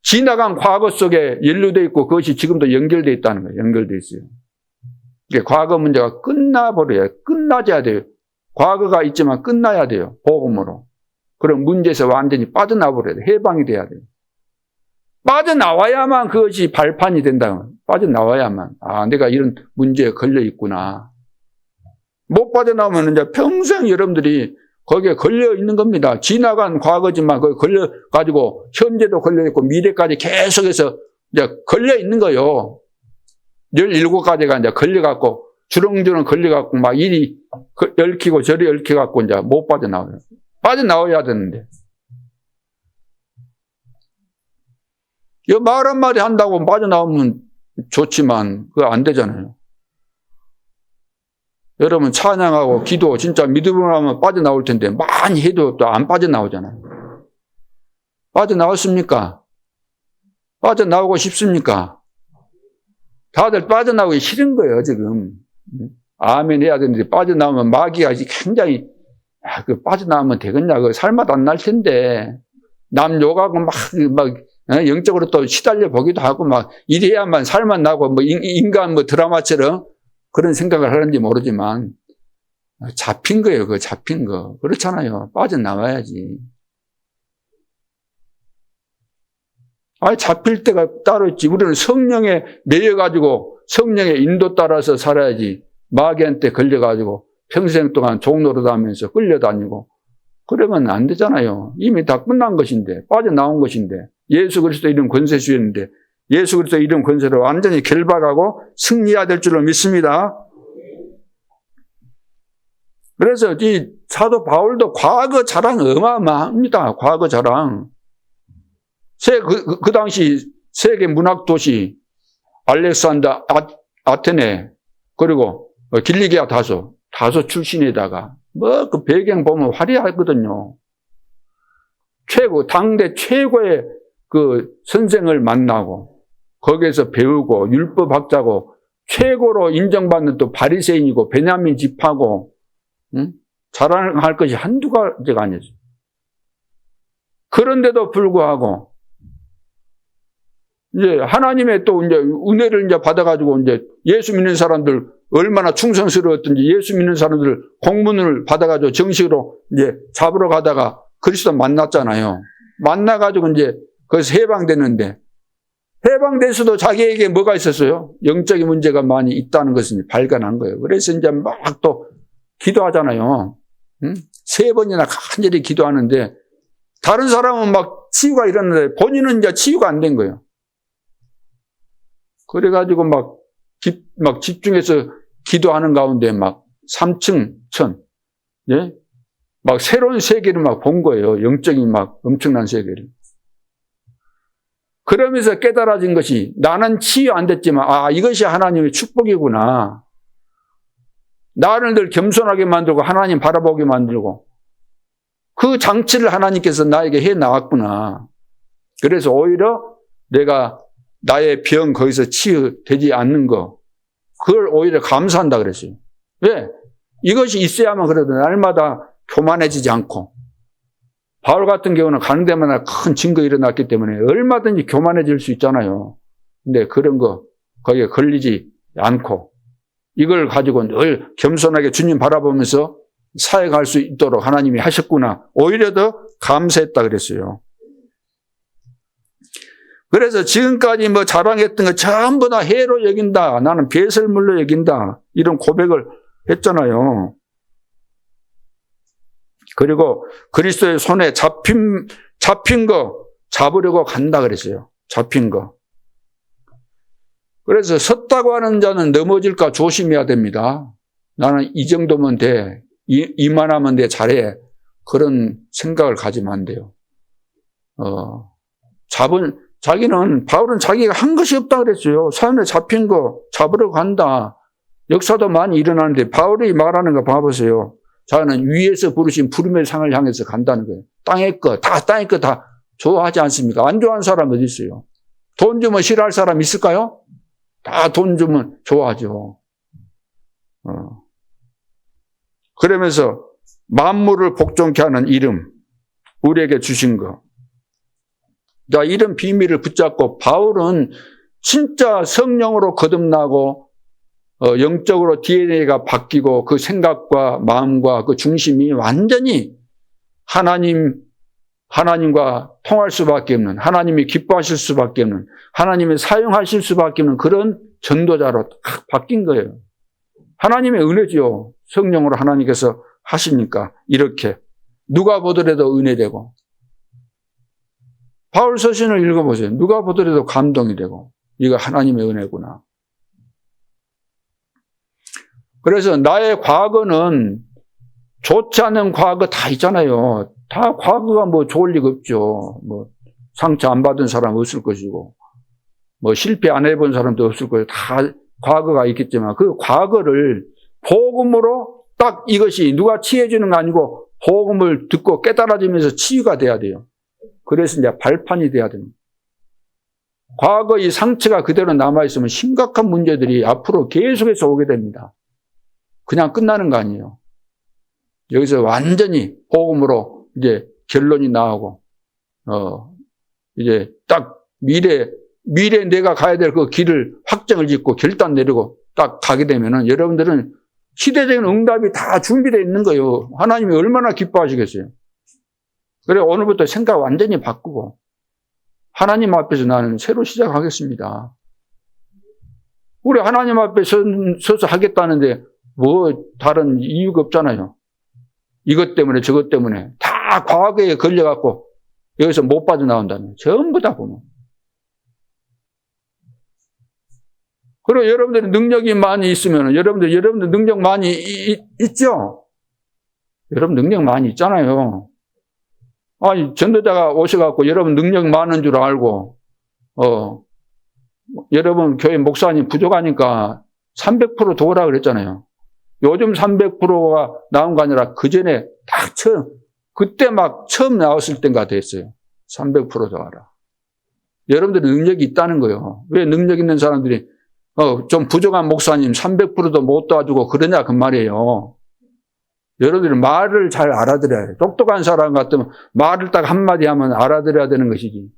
지나간 과거 속에 연루되어 있고 그것이 지금도 연결되어 있다는 거예요. 연결되어 있어요. 과거 문제가 끝나버려요. 끝나져야 돼요. 과거가 있지만 끝나야 돼요. 복음으로. 그럼 문제에서 완전히 빠져나버려야 돼요. 해방이 돼야 돼요. 빠져나와야만 그것이 발판이 된다. 빠져나와야만. 내가 이런 문제에 걸려 있구나. 못 빠져나오면 이제 평생 여러분들이 거기에 걸려 있는 겁니다. 지나간 과거지만 거기 걸려가지고 현재도 걸려 있고 미래까지 계속해서 이제 걸려 있는 거예요. 17가지가 이제 걸려갖고 주렁주렁 걸려갖고 막 이리 얽히고 저리 얽혀갖고 이제 못 빠져나와요. 빠져나와야 되는데. 말 한마디 한다고 빠져나오면 좋지만 그거 안 되잖아요. 여러분 찬양하고 기도 진짜 믿음으로 하면 빠져나올 텐데 많이 해도 또 안 빠져나오잖아요. 빠져나왔습니까? 빠져나오고 싶습니까? 다들 빠져나오기 싫은 거예요 지금. 아멘 해야 되는데 빠져나오면 마귀가 굉장히 빠져나오면 되겠냐. 살맛 안 날 텐데 남 욕하고 막 영적으로 또 시달려 보기도 하고 막 이래야만 살맛 나고 인간 드라마처럼 그런 생각을 하는지 모르지만 잡힌 거예요. 그 잡힌 거. 그렇잖아요. 빠져나와야지. 잡힐 때가 따로 있지. 우리는 성령에 매여가지고 성령의 인도 따라서 살아야지. 마귀한테 걸려가지고 평생 동안 종로로 다니면서 끌려다니고 그러면 안 되잖아요. 이미 다 끝난 것인데 빠져나온 것인데 예수 그리스도 이름 권세 주였는데 예수 그리스도 이름 권세로 완전히 결박하고 승리해야 될 줄로 믿습니다. 그래서 이 사도 바울도 과거 자랑 어마어마합니다. 과거 자랑. 그 당시 세계 문학 도시 알렉산더 아테네 그리고 길리기아 다소 출신에다가 그 배경 보면 화려하거든요. 당대 최고의 그 선생을 만나고 거기에서 배우고 율법학자고 최고로 인정받는 또 바리새인이고 베냐민 집하고 자랑할 것이 한두 가지가 아니었어요. 그런데도 불구하고 이제 하나님의 또 이제 은혜를 이제 받아가지고 이제 예수 믿는 사람들 얼마나 충성스러웠던지 예수 믿는 사람들 공문을 받아가지고 정식으로 이제 잡으러 가다가 그리스도 만났잖아요. 만나가지고 이제 거기서 해방됐는데 해방돼서도 자기에게 뭐가 있었어요? 영적인 문제가 많이 있다는 것을 발견한 거예요. 그래서 이제 막 또 기도하잖아요. 3번이나 간절히 기도하는데 다른 사람은 막 치유가 일어나는데 본인은 이제 치유가 안 된 거예요. 그래가지고 막 집중해서 기도하는 가운데 막 3층 천, 예? 막 새로운 세계를 막 본 거예요. 영적인 막 엄청난 세계를. 그러면서 깨달아진 것이 나는 치유 안 됐지만 이것이 하나님의 축복이구나. 나를 늘 겸손하게 만들고 하나님 바라보게 만들고 그 장치를 하나님께서 나에게 해 나왔구나. 그래서 오히려 내가 나의 병 거기서 치유되지 않는 거 그걸 오히려 감사한다 그랬어요. 왜? 이것이 있어야만 그래도 날마다 교만해지지 않고 바울 같은 경우는 가는 데마다 큰 증거 일어났기 때문에 얼마든지 교만해질 수 있잖아요. 근데 그런 거 거기에 걸리지 않고 이걸 가지고 늘 겸손하게 주님 바라보면서 사역할 수 있도록 하나님이 하셨구나. 오히려 더 감사했다 그랬어요. 그래서 지금까지 뭐 자랑했던 거 전부 다 해로 여긴다. 나는 배설물로 여긴다. 이런 고백을 했잖아요. 그리고 그리스도의 손에 잡힌 거 잡으려고 간다 그랬어요. 잡힌 거. 그래서 섰다고 하는 자는 넘어질까 조심해야 됩니다. 나는 이 정도면 돼. 이만하면 돼. 잘해. 그런 생각을 가지면 안 돼요. 바울은 자기가 한 것이 없다 그랬어요. 손에 잡힌 거 잡으려고 간다. 역사도 많이 일어나는데 바울이 말하는 거 봐보세요. 자기는 위에서 부르신 부름의 상을 향해서 간다는 거예요. 땅의 거 다 좋아하지 않습니까? 안 좋아하는 사람 어디 있어요? 돈 주면 싫어할 사람 있을까요? 다 돈 주면 좋아하죠. 그러면서 만물을 복종케 하는 이름, 우리에게 주신 거. 자, 이런 비밀을 붙잡고 바울은 진짜 성령으로 거듭나고 영적으로 DNA가 바뀌고 그 생각과 마음과 그 중심이 완전히 하나님과 통할 수밖에 없는, 하나님이 기뻐하실 수밖에 없는, 하나님이 사용하실 수밖에 없는 그런 전도자로 딱 바뀐 거예요. 하나님의 은혜죠. 성령으로 하나님께서 하시니까 이렇게 누가 보더라도 은혜되고. 바울 서신을 읽어보세요. 누가 보더라도 감동이 되고 이거 하나님의 은혜구나. 그래서 나의 과거는 좋지 않은 과거 다 있잖아요. 다 과거가 뭐 좋을 리가 없죠. 뭐 상처 안 받은 사람 없을 것이고 뭐 실패 안 해본 사람도 없을 거예요. 다 과거가 있겠지만 그 과거를 복음으로 딱 이것이 누가 치유해 주는 거 아니고 복음을 듣고 깨달아지면서 치유가 돼야 돼요. 그래서 이제 발판이 돼야 됩니다. 과거 이 상처가 그대로 남아있으면 심각한 문제들이 앞으로 계속해서 오게 됩니다. 그냥 끝나는 거 아니에요. 여기서 완전히 복음으로 이제 결론이 나오고, 이제 딱 미래 내가 가야 될 그 길을 확정을 짓고 결단 내리고 딱 가게 되면은 여러분들은 시대적인 응답이 다 준비되어 있는 거예요. 하나님이 얼마나 기뻐하시겠어요. 그래, 오늘부터 생각 완전히 바꾸고, 하나님 앞에서 나는 새로 시작하겠습니다. 우리 하나님 앞에 서서 하겠다는데, 뭐, 다른 이유가 없잖아요. 이것 때문에, 저것 때문에. 다 과거에 걸려갖고, 여기서 못 빠져나온다면. 전부 다 보면. 그리고 여러분들이 능력이 많이 있으면, 여러분들 능력 많이 있죠? 여러분 능력 많이 있잖아요. 전도자가 오셔갖고 여러분 능력 많은 줄 알고, 여러분 교회 목사님 부족하니까 300% 도우라 그랬잖아요. 요즘 300%가 나온 거 아니라 그 전에 딱 그때 막 처음 나왔을 때가 됐어요. 300% 도와라. 여러분들이 능력이 있다는 거예요. 왜 능력 있는 사람들이, 좀 부족한 목사님 300%도 못 도와주고 그러냐, 그 말이에요. 여러분들이 말을 잘 알아들어야 해요. 똑똑한 사람 같으면 말을 딱 한마디 하면 알아들어야 되는 것이지.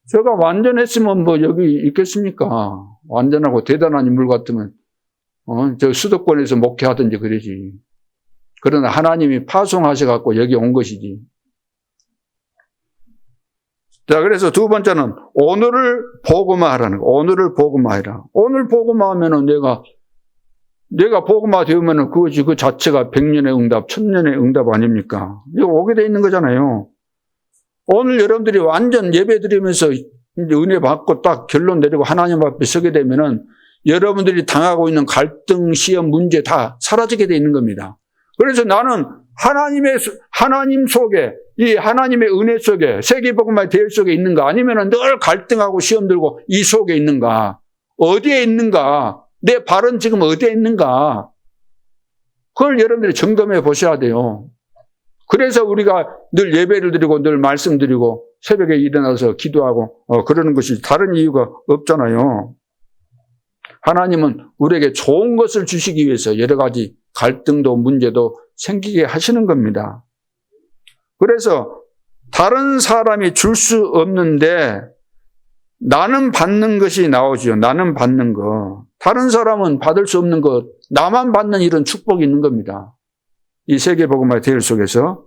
제가 완전했으면 뭐 여기 있겠습니까? 완전하고 대단한 인물 같으면, 저 수도권에서 목회하든지 그러지. 그러나 하나님이 파송하셔갖고 여기 온 것이지. 자, 그래서 두 번째는 오늘을 복음화하라는 거. 오늘을 복음화해라. 오늘 복음화하면은 내가 복음화 되면은 그것이 그 자체가 100년의 응답, 1000년의 응답 아닙니까? 이거 오게 돼 있는 거잖아요. 오늘 여러분들이 완전 예배 드리면서 이제 은혜 받고 딱 결론 내리고 하나님 앞에 서게 되면은 여러분들이 당하고 있는 갈등, 시험, 문제 다 사라지게 돼 있는 겁니다. 그래서 나는 하나님 속에 이 하나님의 은혜 속에, 세계복음화의 대열 속에 있는가? 아니면 늘 갈등하고 시험 들고 이 속에 있는가? 어디에 있는가? 내 발은 지금 어디에 있는가? 그걸 여러분들이 점검해 보셔야 돼요. 그래서 우리가 늘 예배를 드리고 늘 말씀드리고 새벽에 일어나서 기도하고 그러는 것이 다른 이유가 없잖아요. 하나님은 우리에게 좋은 것을 주시기 위해서 여러 가지 갈등도 문제도 생기게 하시는 겁니다. 그래서 다른 사람이 줄 수 없는데 나는 받는 것이 나오죠. 나는 받는 거. 다른 사람은 받을 수 없는 것, 나만 받는 이런 축복이 있는 겁니다. 이 세계복음화의 대열 속에서.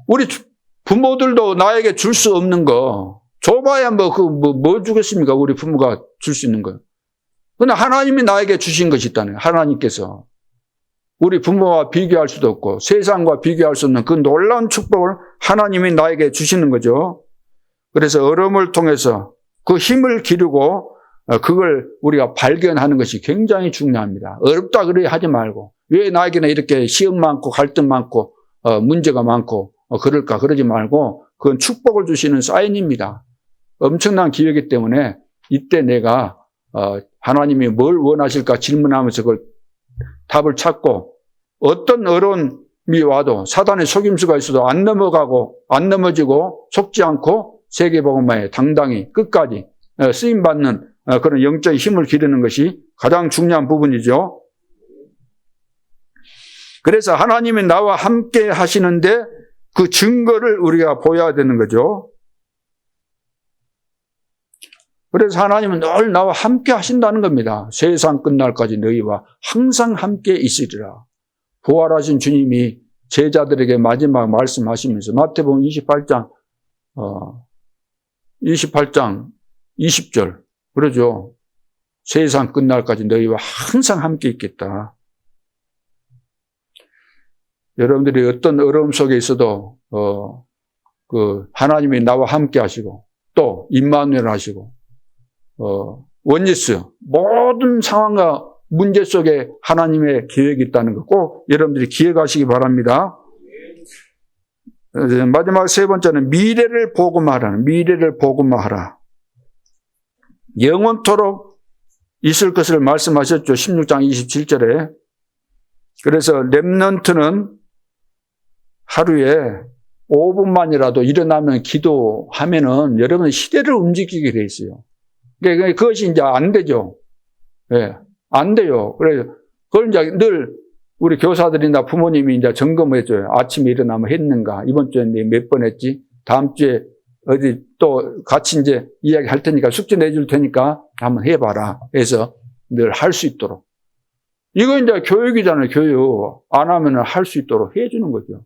우리 부모들도 나에게 줄 수 없는 거, 줘봐야 뭐 주겠습니까? 우리 부모가 줄 수 있는 거. 그러나 하나님이 나에게 주신 것이 있다는 거예요. 하나님께서. 우리 부모와 비교할 수도 없고 세상과 비교할 수 없는 그 놀라운 축복을 하나님이 나에게 주시는 거죠. 그래서 어려움을 통해서 그 힘을 기르고 그걸 우리가 발견하는 것이 굉장히 중요합니다. 어렵다 그래 하지 말고 왜 나에게는 이렇게 시험 많고 갈등 많고 문제가 많고 그럴까 그러지 말고 그건 축복을 주시는 사인입니다. 엄청난 기회이기 때문에 이때 내가 하나님이 뭘 원하실까 질문하면서 그걸 답을 찾고 어떤 어려움이 와도 사단의 속임수가 있어도 안 넘어가고 안 넘어지고 속지 않고 세계복음화에 당당히 끝까지 쓰임받는 그런 영적인 힘을 기르는 것이 가장 중요한 부분이죠. 그래서 하나님이 나와 함께 하시는데 그 증거를 우리가 보여야 되는 거죠. 그래서 하나님은 늘 나와 함께 하신다는 겁니다. 세상 끝날까지 너희와 항상 함께 있으리라. 부활하신 주님이 제자들에게 마지막 말씀하시면서 마태복음 28장 20절 그러죠. 세상 끝날까지 너희와 항상 함께 있겠다. 여러분들이 어떤 어려움 속에 있어도 하나님이 나와 함께 하시고 또 임마누엘 하시고 원리스 모든 상황과 문제 속에 하나님의 계획이 있다는 거 꼭 여러분들이 기억하시기 바랍니다. 마지막 세 번째는 미래를 복음화하라는 미래를 복음화하라. 영원토록 있을 것을 말씀하셨죠. 16장 27절에. 그래서 렘넌트는 하루에 5분만이라도 일어나면 기도하면은 여러분 시대를 움직이게 돼 있어요. 그러니까 그것이 이제 안 되죠. 예, 안 돼요. 그래서 그걸 이제 늘 우리 교사들이나 부모님이 이제 점검해 줘요. 아침에 일어나면 했는가? 이번 주에 몇 번 했지? 다음 주에 어디 또 같이 이제 이야기 할 테니까 숙제 내줄 테니까 한번 해봐라. 해서 늘 할 수 있도록. 이거 이제 교육이잖아요. 교육. 안 하면 할 수 있도록 해주는 거죠.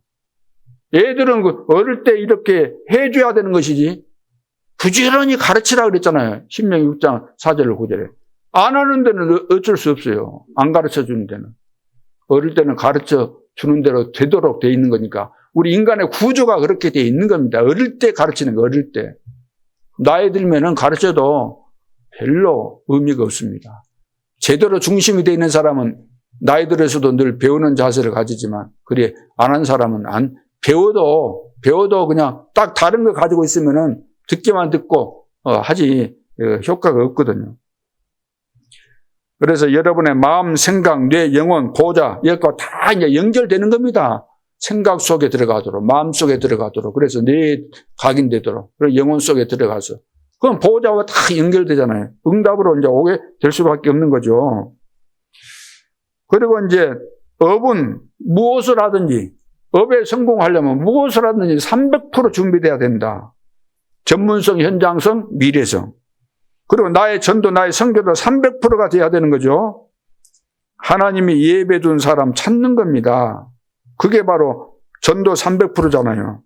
애들은 어릴 때 이렇게 해줘야 되는 것이지. 부지런히 가르치라 그랬잖아요. 신명기 6장 4절 9절에. 안 하는 데는 어쩔 수 없어요. 안 가르쳐 주는 데는. 어릴 때는 가르쳐 주는 대로 되도록 돼 있는 거니까. 우리 인간의 구조가 그렇게 돼 있는 겁니다. 어릴 때 가르치는 거, 어릴 때. 나이 들면은 가르쳐도 별로 의미가 없습니다. 제대로 중심이 돼 있는 사람은 나이 들어서도 늘 배우는 자세를 가지지만, 그래, 안 한 사람은 배워도 그냥 딱 다른 거 가지고 있으면은 듣기만 듣고, 하지, 효과가 없거든요. 그래서 여러분의 마음, 생각, 뇌, 영혼, 보좌, 이것과 다 이제 연결되는 겁니다. 생각 속에 들어가도록, 마음 속에 들어가도록, 그래서 뇌에 각인되도록, 그리고 영혼 속에 들어가서. 그럼 보좌와 다 연결되잖아요. 응답으로 이제 오게 될 수밖에 없는 거죠. 그리고 이제 업은 무엇을 하든지, 업에 성공하려면 무엇을 하든지 300% 준비돼야 된다. 전문성, 현장성, 미래성. 그리고 나의 전도, 나의 선교도 300%가 돼야 되는 거죠. 하나님이 예배둔 사람 찾는 겁니다. 그게 바로 전도 300%잖아요.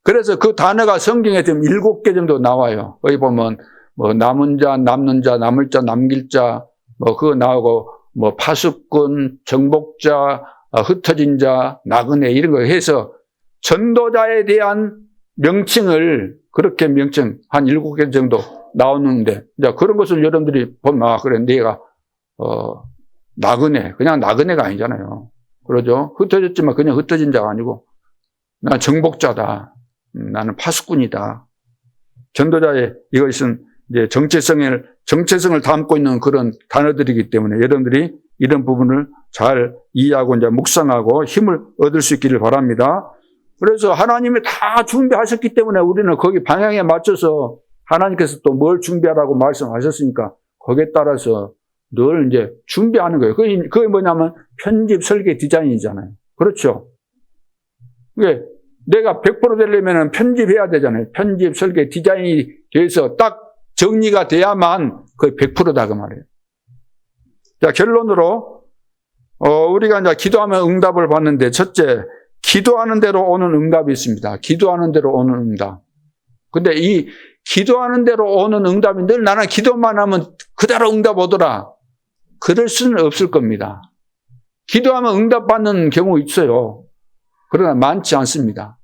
그래서 그 단어가 성경에 지금 7개 정도 나와요. 거기 보면 뭐 남은 자, 남는 자, 남을 자, 남길 자, 뭐 그거 나오고 뭐 파수꾼, 정복자, 흩어진 자, 나그네 이런 거 해서 전도자에 대한 명칭을 그렇게 명칭 한 7개 정도 나오는데 이제 그런 것을 여러분들이 보면 그래 내가 나그네 그냥 나그네가 아니잖아요. 그러죠. 흩어졌지만 그냥 흩어진 자가 아니고 난 정복자다. 나는 파수꾼이다. 전도자의 이것은 이제 정체성을 담고 있는 그런 단어들이기 때문에 여러분들이 이런 부분을 잘 이해하고 이제 묵상하고 힘을 얻을 수 있기를 바랍니다. 그래서 하나님이 다 준비하셨기 때문에 우리는 거기 방향에 맞춰서 하나님께서 또 뭘 준비하라고 말씀하셨으니까 거기에 따라서 늘 이제 준비하는 거예요. 그게 뭐냐면 편집, 설계, 디자인이잖아요. 그렇죠? 왜? 내가 100% 되려면 편집해야 되잖아요. 편집, 설계, 디자인이 돼서 딱 정리가 돼야만 거의 100%다 그 말이에요. 자, 결론으로 우리가 이제 기도하면 응답을 받는데 첫째, 기도하는 대로 오는 응답이 있습니다. 기도하는 대로 오는 응답. 근데 이 기도하는 대로 오는 응답이 늘 나는 기도만 하면 그대로 응답 오더라. 그럴 수는 없을 겁니다. 기도하면 응답받는 경우 있어요. 그러나 많지 않습니다.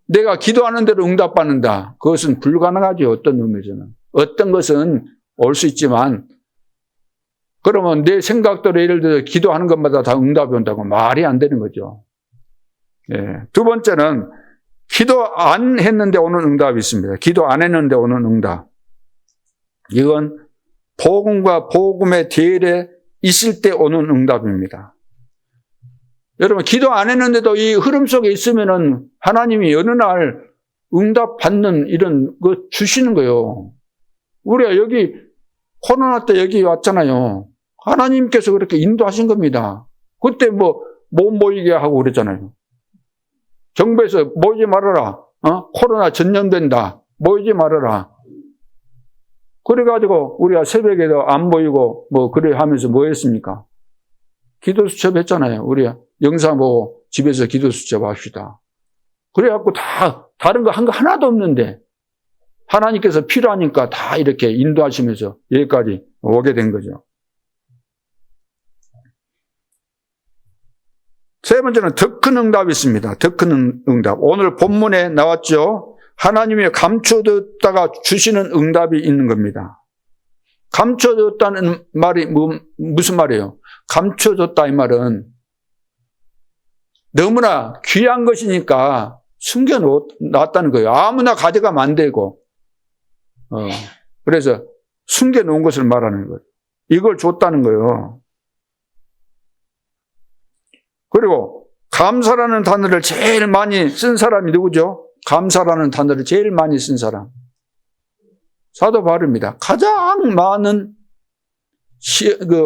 내가 기도하는 대로 응답받는다. 그것은 불가능하죠. 어떤 의미에서는. 어떤 것은 올 수 있지만 그러면 내 생각대로 예를 들어 기도하는 것마다 다 응답이 온다고 말이 안 되는 거죠. 예. 두 번째는 기도 안 했는데 오는 응답이 있습니다. 기도 안 했는데 오는 응답. 이건 복음과 복음의 대열에 있을 때 오는 응답입니다. 여러분 기도 안 했는데도 이 흐름 속에 있으면은 하나님이 어느 날 응답 받는 이런 거 주시는 거예요. 우리가 여기 코로나 때 여기 왔잖아요. 하나님께서 그렇게 인도하신 겁니다. 그때 못 모이게 하고 그랬잖아요. 정부에서 모이지 말아라. 코로나 전염된다. 모이지 말아라. 그래가지고 우리가 새벽에도 안 모이고 그래 하면서 뭐 했습니까? 기도 수첩 했잖아요. 우리가 영상 보고 집에서 기도 수첩 합시다. 그래갖고 다른 거 한 거 하나도 없는데 하나님께서 필요하니까 다 이렇게 인도하시면서 여기까지 오게 된 거죠. 세 번째는 더 큰 응답이 있습니다. 더 큰 응답. 오늘 본문에 나왔죠. 하나님이 감춰뒀다가 주시는 응답이 있는 겁니다. 감춰뒀다는 말이 무슨 말이에요? 감춰뒀다 이 말은 너무나 귀한 것이니까 숨겨놨다는 거예요. 아무나 가져가면 안 되고. 그래서 숨겨놓은 것을 말하는 거예요. 이걸 줬다는 거예요. 그리고 감사라는 단어를 제일 많이 쓴 사람이 누구죠? 감사라는 단어를 제일 많이 쓴 사람. 사도 바울입니다. 가장 많은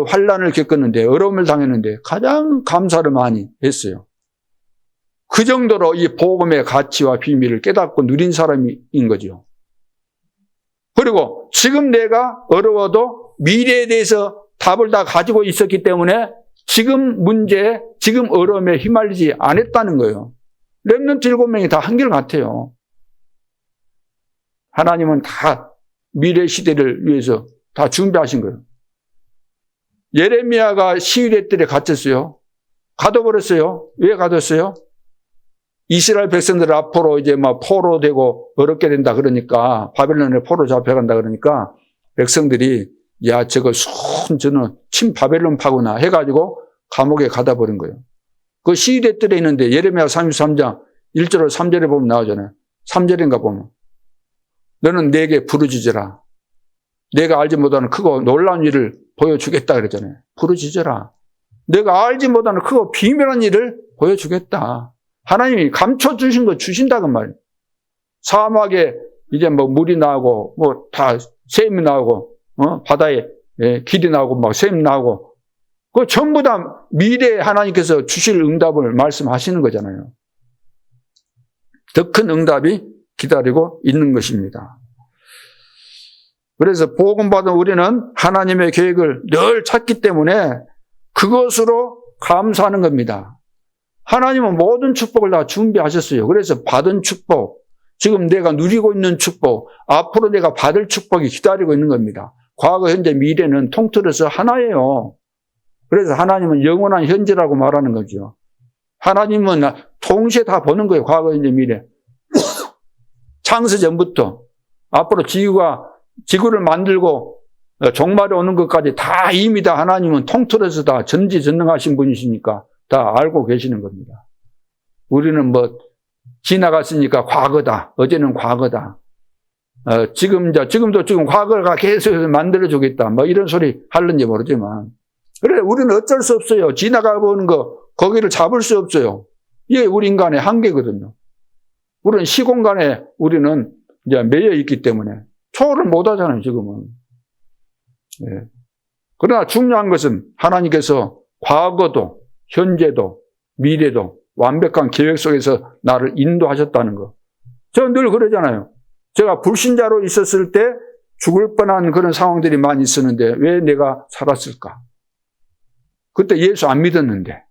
환난을 겪었는데, 어려움을 당했는데 가장 감사를 많이 했어요. 그 정도로 이 복음의 가치와 비밀을 깨닫고 누린 사람인 거죠. 그리고 지금 내가 어려워도 미래에 대해서 답을 다 가지고 있었기 때문에 지금 문제에, 지금 어려움에 휘말리지 않았다는 거예요. 렘넌트 7명이 다 한결같아요. 하나님은 다 미래 시대를 위해서 다 준비하신 거예요. 예레미야가 시위대 때 갇혔어요. 가둬버렸어요. 왜 가뒀어요? 이스라엘 백성들 앞으로 이제 포로되고 어렵게 된다 그러니까, 바벨론에 포로 잡혀간다 그러니까 백성들이 야 저거 저는 바벨론파구나 해가지고 감옥에 가다 버린 거예요. 그 시위대 뜰에 있는데 예레미야 33장 1절로 3절에 보면 나오잖아요. 3절인가 보면 너는 내게 부르짖어라. 내가 알지 못하는 크고 놀라운 일을 보여주겠다 그랬잖아요. 부르짖어라. 내가 알지 못하는 크고 비밀한 일을 보여주겠다. 하나님이 감춰주신 거 주신다 그 말이에요. 사막에 이제 물이 나오고 다 샘이 나오고 바다에 길이 나오고 샘 나오고 그 전부 다 미래에 하나님께서 주실 응답을 말씀하시는 거잖아요. 더 큰 응답이 기다리고 있는 것입니다. 그래서 복음 받은 우리는 하나님의 계획을 늘 찾기 때문에 그것으로 감사하는 겁니다. 하나님은 모든 축복을 다 준비하셨어요. 그래서 받은 축복, 지금 내가 누리고 있는 축복, 앞으로 내가 받을 축복이 기다리고 있는 겁니다. 과거, 현재, 미래는 통틀어서 하나예요. 그래서 하나님은 영원한 현재라고 말하는 거죠. 하나님은 동시에 다 보는 거예요. 과거, 현재, 미래. 창세 전부터 앞으로 지구를 만들고 종말이 오는 것까지 다 이미 다 하나님은 통틀어서 다 전지전능하신 분이시니까 다 알고 계시는 겁니다. 우리는 뭐 지나갔으니까 과거다. 어제는 과거다. 지금도 과거가 계속 만들어주겠다. 뭐 이런 소리 하는지 모르지만. 그래, 우리는 어쩔 수 없어요. 지나가 보는 거, 거기를 잡을 수 없어요. 이게 우리 인간의 한계거든요. 우리는 시공간에 우리는 이제 매여 있기 때문에 초월을 못 하잖아요, 지금은. 예. 그러나 중요한 것은 하나님께서 과거도, 현재도, 미래도 완벽한 계획 속에서 나를 인도하셨다는 거. 저 늘 그러잖아요. 제가 불신자로 있었을 때 죽을 뻔한 그런 상황들이 많이 있었는데 왜 내가 살았을까? 그때 예수 안 믿었는데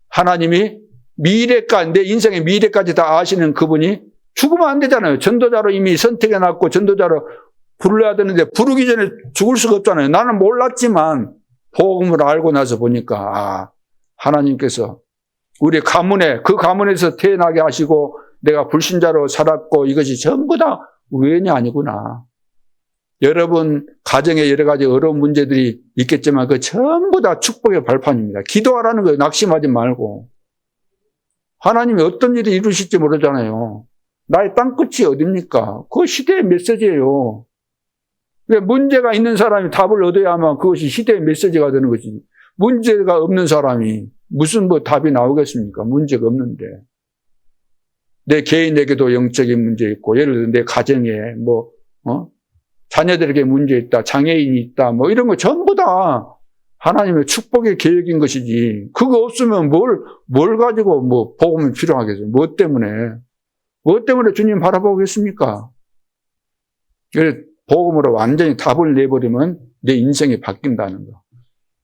하나님이 미래까지, 내 인생의 미래까지 다 아시는 그분이 죽으면 안 되잖아요. 전도자로 이미 선택해놨고 전도자로 부르려야 되는데 부르기 전에 죽을 수가 없잖아요. 나는 몰랐지만 복음을 알고 나서 보니까 하나님께서 우리 가문에, 그 가문에서 태어나게 하시고 내가 불신자로 살았고 이것이 전부 다 우연이 아니구나. 여러분 가정에 여러 가지 어려운 문제들이 있겠지만 그 전부 다 축복의 발판입니다. 기도하라는 거예요. 낙심하지 말고. 하나님이 어떤 일을 이루실지 모르잖아요. 나의 땅끝이 어딥니까? 그거 시대의 메시지예요. 문제가 있는 사람이 답을 얻어야만 그것이 시대의 메시지가 되는 것이지. 문제가 없는 사람이 무슨 답이 나오겠습니까? 문제가 없는데. 내 개인에게도 영적인 문제 있고, 예를 들어 내 가정에 자녀들에게 문제 있다, 장애인이 있다, 이런 거 전부 다 하나님의 축복의 계획인 것이지. 그거 없으면 뭘 가지고 복음이 필요하겠어요? 뭐 때문에 주님 바라보겠습니까? 복음으로 완전히 답을 내버리면 내 인생이 바뀐다는 거.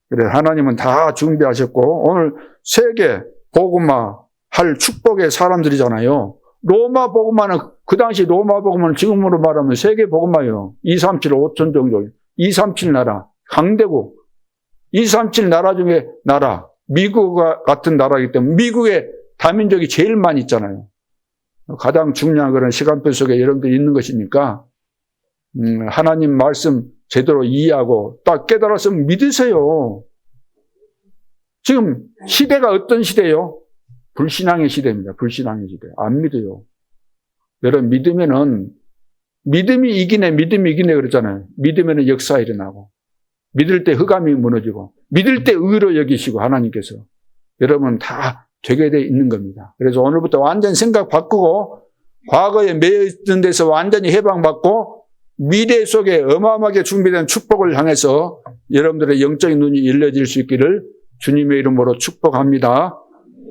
그래, 하나님은 다 준비하셨고, 오늘 세계 복음화 할 축복의 사람들이잖아요. 로마 복음화는, 그 당시 로마 복음화는 지금으로 말하면 세계 복음화예요. 237, 5천 정도. 237 나라, 강대국. 237 나라 중에 나라, 미국 같은 나라이기 때문에 미국에 다민족이 제일 많이 있잖아요. 가장 중요한 그런 시간표 속에 여러분들이 있는 것이니까, 하나님 말씀 제대로 이해하고 딱 깨달았으면 믿으세요. 지금 시대가 어떤 시대예요? 불신앙의 시대입니다. 불신앙의 시대. 안 믿어요. 여러분 믿으면은 믿음이 이기네 그러잖아요. 믿으면은 역사 일어나고 믿을 때 흑암이 무너지고 믿을 때 의로 여기시고 하나님께서 여러분 다 되게 돼 있는 겁니다. 그래서 오늘부터 완전 생각 바꾸고 과거에 매여 있던 데서 완전히 해방받고 미래 속에 어마어마하게 준비된 축복을 향해서 여러분들의 영적인 눈이 열려질 수 있기를 주님의 이름으로 축복합니다.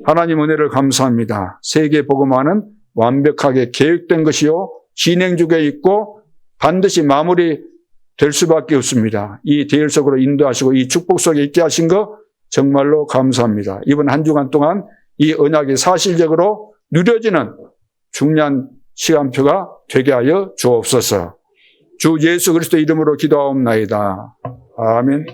하나님 은혜를 감사합니다. 세계 복음화는 완벽하게 계획된 것이요 진행 중에 있고 반드시 마무리될 수밖에 없습니다. 이 대열 속으로 인도하시고 이 축복 속에 있게 하신 거 정말로 감사합니다. 이번 한 주간 동안 이 언약이 사실적으로 누려지는 중요한 시간표가 되게 하여 주옵소서. 주 예수 그리스도 이름으로 기도하옵나이다. 아멘.